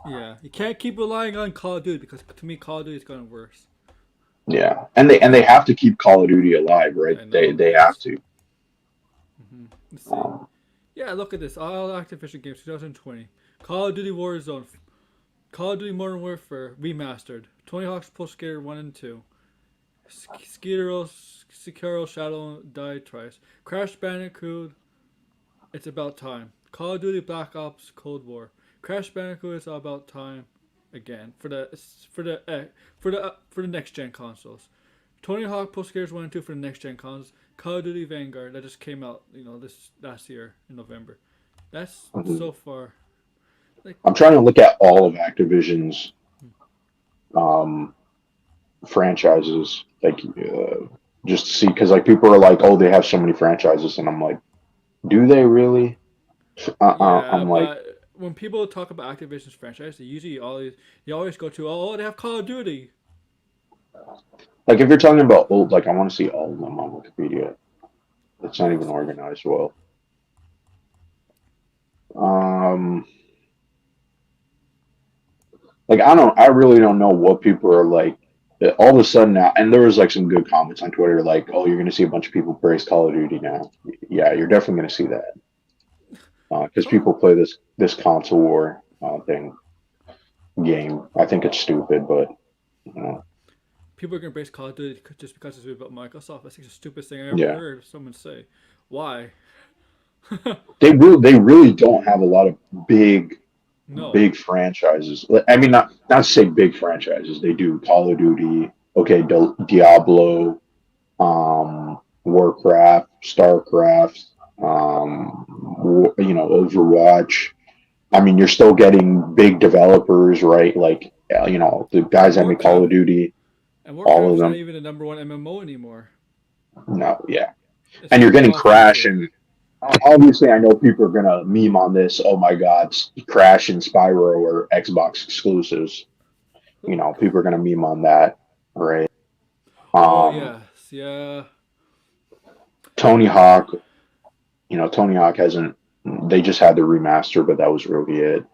Yeah. You can't keep relying on Call of Duty because to me Call of Duty is going worse. yeah, and they have to keep Call of Duty alive, right? I know. They have Yes. to. Mm-hmm. Let's see. Um, Yeah, look at this. All Activision games 2020. Call of Duty Warzone. Call of Duty Modern Warfare Remastered. Tony Hawk's Pro Skater 1 and 2. Sekiro Shadow Die Twice. Crash Bandicoot. It's About Time. Call of Duty Black Ops Cold War. Crash Bandicoot It's About Time again for the next gen consoles. Tony Hawk Pro Skaters 1 and 2 for the next gen consoles. Call of Duty Vanguard that just came out, this last year in November. That's so far like I'm trying to look at all of Activision's um, franchises, like just to see, because like people are like, oh, they have so many franchises, and I'm like, Do they really? Yeah, I'm like, but when people talk about Activision's franchise, they always go to, oh, they have Call of Duty. if you're talking about old, like I want to see all of them on Wikipedia. It's not Yeah, even organized well. Um, I really don't know what people are like. All of a sudden now, and there was like some good comments on Twitter, like, "Oh, you're going to see a bunch of people praise Call of Duty now." Yeah, you're definitely going to see that because oh, people play this console war thing game. I think it's stupid, but you know, people are gonna base Call of Duty just because it's about Microsoft. That's like the stupidest thing I ever yeah, heard someone say. Why? they really don't have a lot of big No. big franchises. I mean, not to say big franchises. They do Call of Duty, okay, Diablo, Warcraft, Starcraft, Overwatch. I mean, you're still getting big developers, right? Like, the guys And that make Call Warcraft of Duty, and all of Warcraft's not them. even the number one MMO anymore. No, yeah. It's And you're like getting Call of Crash, Duty. and obviously, I know people are gonna meme on this. Oh my God, Crash and Spyro are Xbox exclusives. People are gonna meme on that, right? Oh Um, yes, yeah. Tony Hawk, Tony Hawk hasn't. They just had the remaster, but that was really it.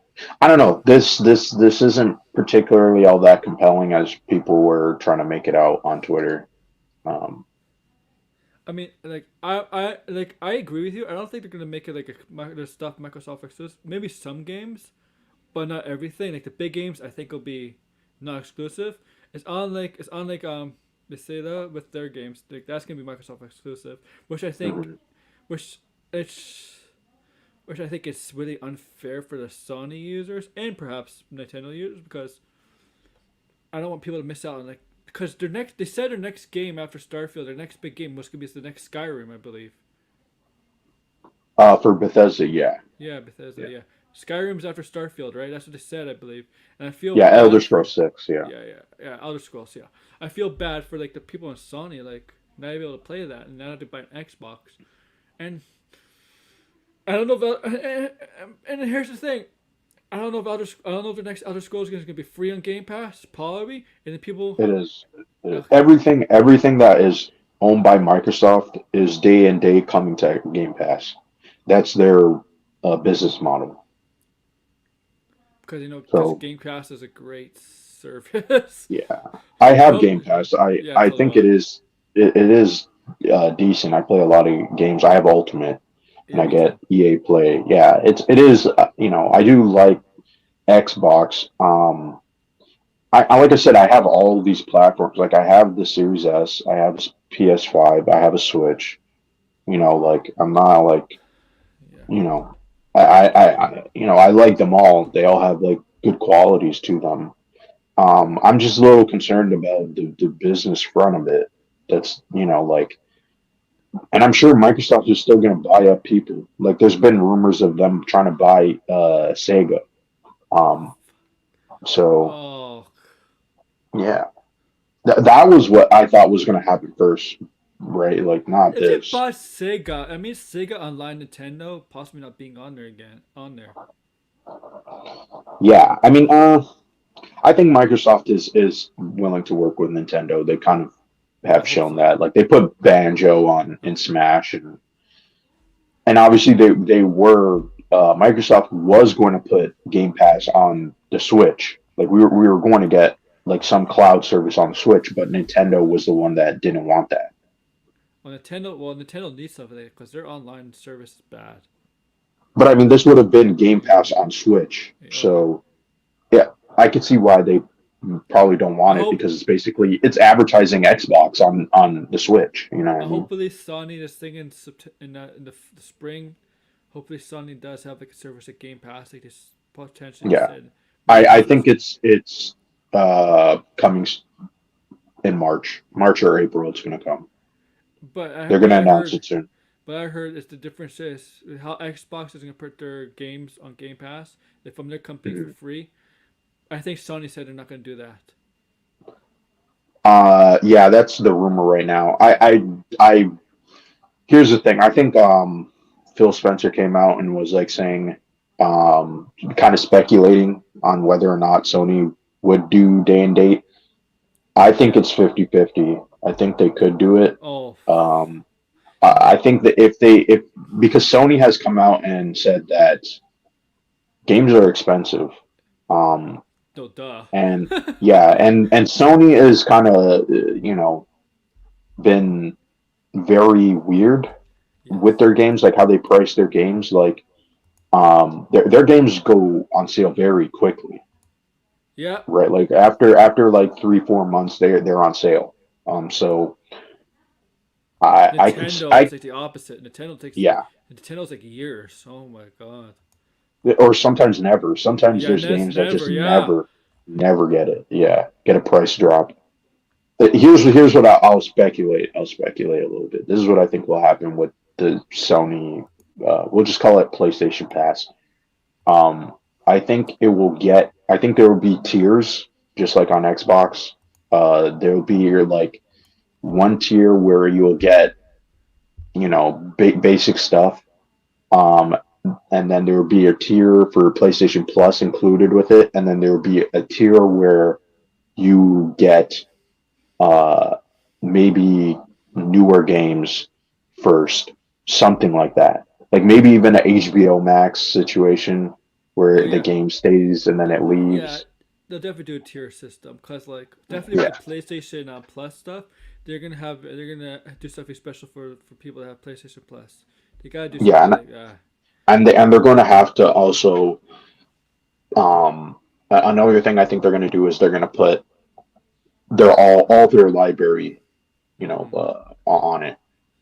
I don't know. This isn't particularly all that compelling as people were trying to make it out on Twitter. Um, I mean, I agree with you. I don't think they're gonna make it like their stuff Microsoft exclusive. Maybe some games, but not everything. Like the big games, I think will be not exclusive. It's on like they say that with their games. Like that's gonna be Microsoft exclusive, which I think, mhm. which it's which I think is really unfair for the Sony users and perhaps Nintendo users because I don't want people to miss out on like because they said their next game after Starfield, their next big game was gonna be the next Skyrim, I believe. For Bethesda, yeah, Yeah, Bethesda. yeah, Yeah, Skyrim's after Starfield, right? That's what they said, I believe. And I feel yeah. Elder bad for. Scrolls 6, yeah. Yeah. Elder Scrolls. Yeah, I feel bad for like the people in Sony, like not able to play that and now have to buy an Xbox. And I don't know if. And here's the thing. I don't know if the next Elder Scrolls game is gonna be free on Game Pass, probably. And then people. It is. It is. Okay. Everything that is owned by Microsoft is day and day coming to Game Pass. That's their business model. Because because So Game Pass is a great service. yeah, I have Nope. Game Pass. I Yeah, I so do think I. it is decent. I play a lot of games. I have Ultimate, and Yeah, I me get too. EA Play. Yeah, it is. I do like Xbox. I like I said, I have all of these platforms. Like I have the Series S, I have PS5, I have a Switch. Like I'm not like Yeah. you know, I like them all. They all have like good qualities to them. I'm just a little concerned about the business front of it. That's like, and I'm sure Microsoft is still going to buy up people. Like, there's been rumors of them trying to buy Sega. Um, so Oh, yeah, that was what I thought was going to happen first, right? Like, not if they this. bought Sega, I mean Sega Online Nintendo possibly not being on there again. On there. Yeah, I mean, I think Microsoft is willing to work with Nintendo. They kind of I have hope shown so. that. Like, they put Banjo on in Smash, and obviously they were Microsoft was going to put Game Pass on the Switch. Like we were going to get like some cloud service on the Switch, but Nintendo was the one that didn't want that. Nintendo needs something because their online service is bad. But I mean, this would have been Game Pass on Switch, Okay. so yeah, I could see why they probably don't I want it hope. because it's advertising Xbox on the Switch. You know what I mean? Hopefully Sony this thing in the spring. Hopefully Sony does have like a service at Game Pass. Like this potentially just Yeah, said maybe I this think is. it's coming in March or April. It's going to come. They're going But to I announce heard it soon. But I heard it's the difference is how Xbox is gonna put their games on Game Pass. If from their company for Mhm. free, I think Sony said they're not gonna do that. Yeah, that's the rumor right now. I here's the thing. I think Phil Spencer came out and was like saying, kind of speculating on whether or not Sony would do day and date. I think Yeah. it's 50-50. I think they could do it. Oh. Um, I think that if because Sony has come out and said that games are expensive, um, No, duh. and yeah, and Sony is kind of been very weird with Yes. their games, like how they price their games. Like their games go on sale very quickly, Yeah. right? Like after like 3-4 months, they're on sale. So I could Nintendo I is like the opposite. yeah, Nintendo's like years. Oh my god. or sometimes never. Sometimes Yeah, and there's that's games that never. just Yeah. never get it. Yeah, get a price drop. Here's what I'll speculate. I'll speculate a little bit. This is what I think will happen with the Sony. We'll just call it PlayStation Pass. Um, I think it will get. I think there will be tiers, just like on Xbox. There will be your like one tier where you will get basic stuff. Um, and then there will be a tier for PlayStation Plus included with it, and then there will be a tier where you get uh, maybe newer games first, something like that. Like maybe even an HBO Max situation Oh where the yeah. game stays and then it Yeah. leaves. They'll definitely do a tier system because like definitely with Yeah, the PlayStation Plus stuff, they're gonna do something special for people that have PlayStation Plus. They gotta do yeah, something like and they're going to have to also. Another thing I think they're going to do is they're going to put all their library, mm-hmm. on it.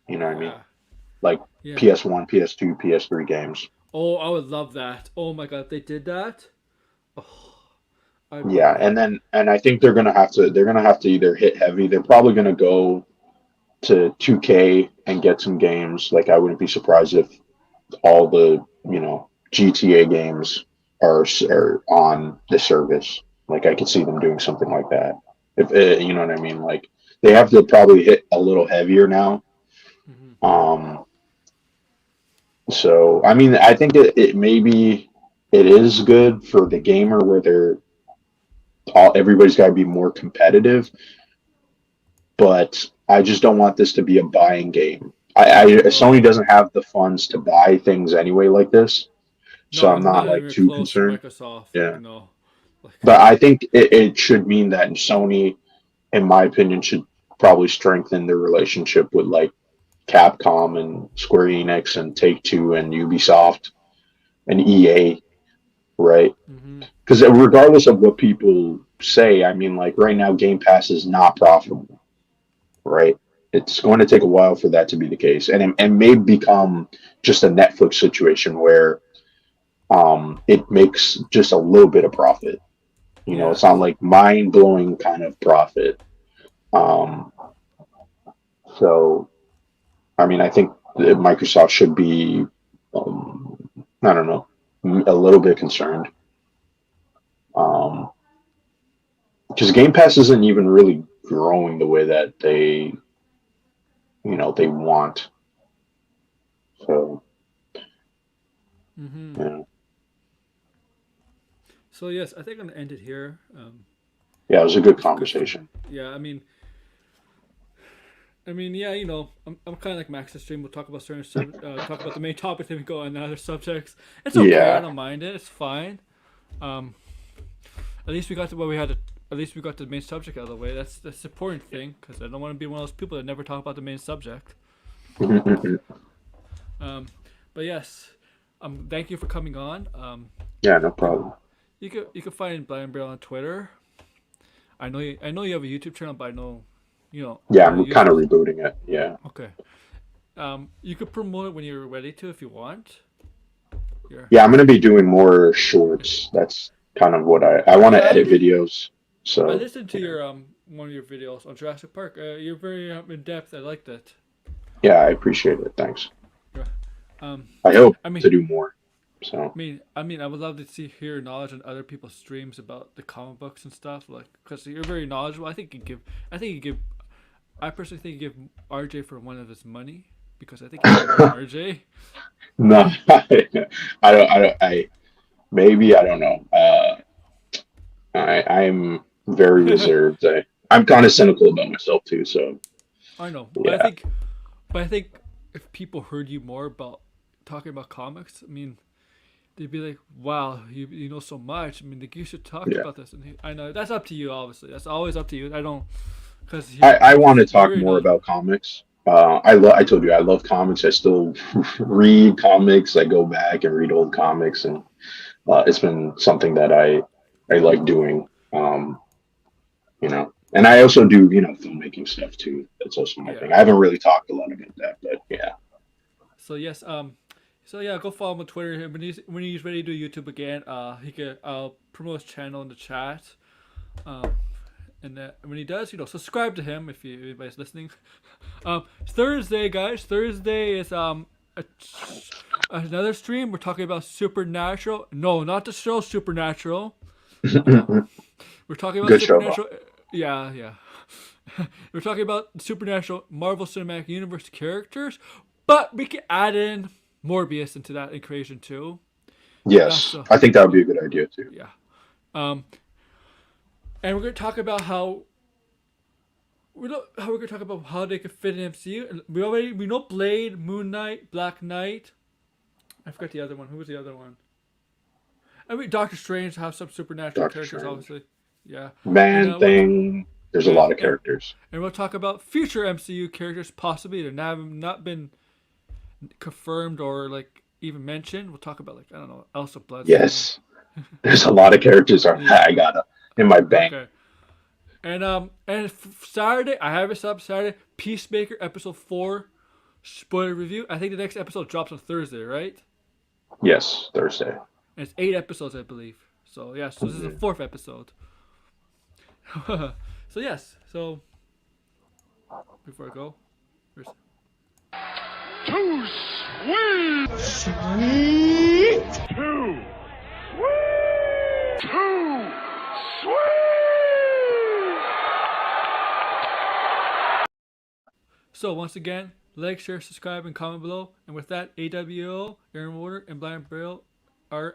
You know what I mean? Yeah. Like Yeah. PS1, PS2, PS3 games. Oh, I would love that. Oh my god, if they did that. Oh, I'd be Yeah, like, and I think they're gonna have to either hit heavy. They're probably gonna go to 2K and get some games. Like I wouldn't be surprised if all the GTA games are on the service. Like I could see them doing something like that. If you know what I mean, like they have to probably hit a little heavier now. mm-hmm. Um, so I mean, I think it maybe it is good for the gamer where everybody's got to be more competitive, but I just don't want this to be a buying game. Sony No, doesn't have the funds to buy things anyway like this, so no, I'm not not like even too close to concerned. Microsoft. Like Yeah, no, like but I think it should mean that Sony, in my opinion, should probably strengthen their relationship with like Capcom and Square Enix and Take Two and Ubisoft and EA, right? mm-hmm. Because regardless of what people say, I mean, like right now, Game Pass is not profitable, right? It's going to take a while for that to be the case, and may become just a Netflix situation where it makes just a little bit of profit. It's not Yes. like mind blowing kind of profit. Um, so, I mean, I think that Microsoft should be, I don't know, a little bit concerned. Um, because Game Pass isn't even really growing the way that they want. So, Mm-hmm. yeah, So yes, I think I'm gonna end it here. yeah, it was a good It's good for conversation. yeah. I mean, yeah. I'm kind of like Max's stream. We'll talk about talk about the main topic, then we go on other subjects. It's okay. I Yeah, don't mind it. It's fine. Um, at least we got to what we had to. At least we got the main subject out of the way. That's the important thing because I don't want to be one of those people that never talk about the main subject. Um, but yes, thank you for coming on. yeah, no You problem. you can find Blind Braille on Twitter. I know you have a YouTube channel, but I know, Yeah, you I'm kind of usually rebooting it. Yeah, okay. You could promote it when you're ready to if you want. Yeah. yeah, I'm gonna be doing more shorts. That's kind of what I want to Yeah, edit videos. I So listened to yeah, your one of your videos on Jurassic Park. You're very in depth. I liked it. yeah, I appreciate it. Thanks. Yeah. Um, I hope I mean, to do more. So I would love to hear knowledge on other people's streams about the comic books and stuff. Like, because you're very knowledgeable. I think you give. I personally think you give RJ for one of his money because I think he's more RJ. No, I maybe, I don't know. I'm very reserved. I'm kind of cynical about myself too. So I know, yeah, but I think if people heard you more about talking about comics, I mean, they'd be like, "Wow, you know so much. I mean, like, you should talk yeah. about this." And I know that's up to you. Obviously, that's always up to you. I don't because I want to you're talk very more knowledgeable. about comics. I told you I love comics. I still read comics. I go back and read old comics, and it's been something that I like doing. And I also do filmmaking stuff too. That's also my Yeah. thing. I haven't really talked a lot about that, but yeah. So yes, so yeah, go follow him on Twitter. When he's ready to do YouTube again, he could I'll promote his channel in the chat. Um, and when he does, subscribe to him if anybody's listening. Thursday, guys. Thursday is a, another stream. We're talking about Supernatural. No, not the show Supernatural. We're talking about Good show though. Supernatural. Yeah, yeah. We're talking about Supernatural Marvel Cinematic Universe characters, but we can add in Morbius into that equation too. That's Yes, I think that would be a good idea too. yeah. Um, and we're gonna talk about we're gonna talk about how they could fit in MCU. And we know Blade, Moon Knight, Black Knight. I forgot the other one. Who was the other one? I mean, Doctor Strange have some supernatural Doctor characters, Strange, obviously. Yeah, and Man Thing. There's a yeah, lot of characters. and we'll talk about future MCU characters possibly that have not been confirmed or like even mentioned. We'll talk about like I don't know Elsa Bloodstone. Yes, there's a lot of characters. Yeah. I got in my bank. Okay. And Saturday I have it up Saturday. Peacemaker episode 4 spoiler review. I think the next episode drops on Thursday, right? Yes, Thursday. And it's 8 episodes, I believe. So yeah, so this is the Mhm. fourth episode. So yes, so before I go, here's Too sweet! Sweet! Too sweet! Too sweet! so once again, like, share, subscribe, and comment below. And with that, AWO, Aaron Warder, and Blind Braille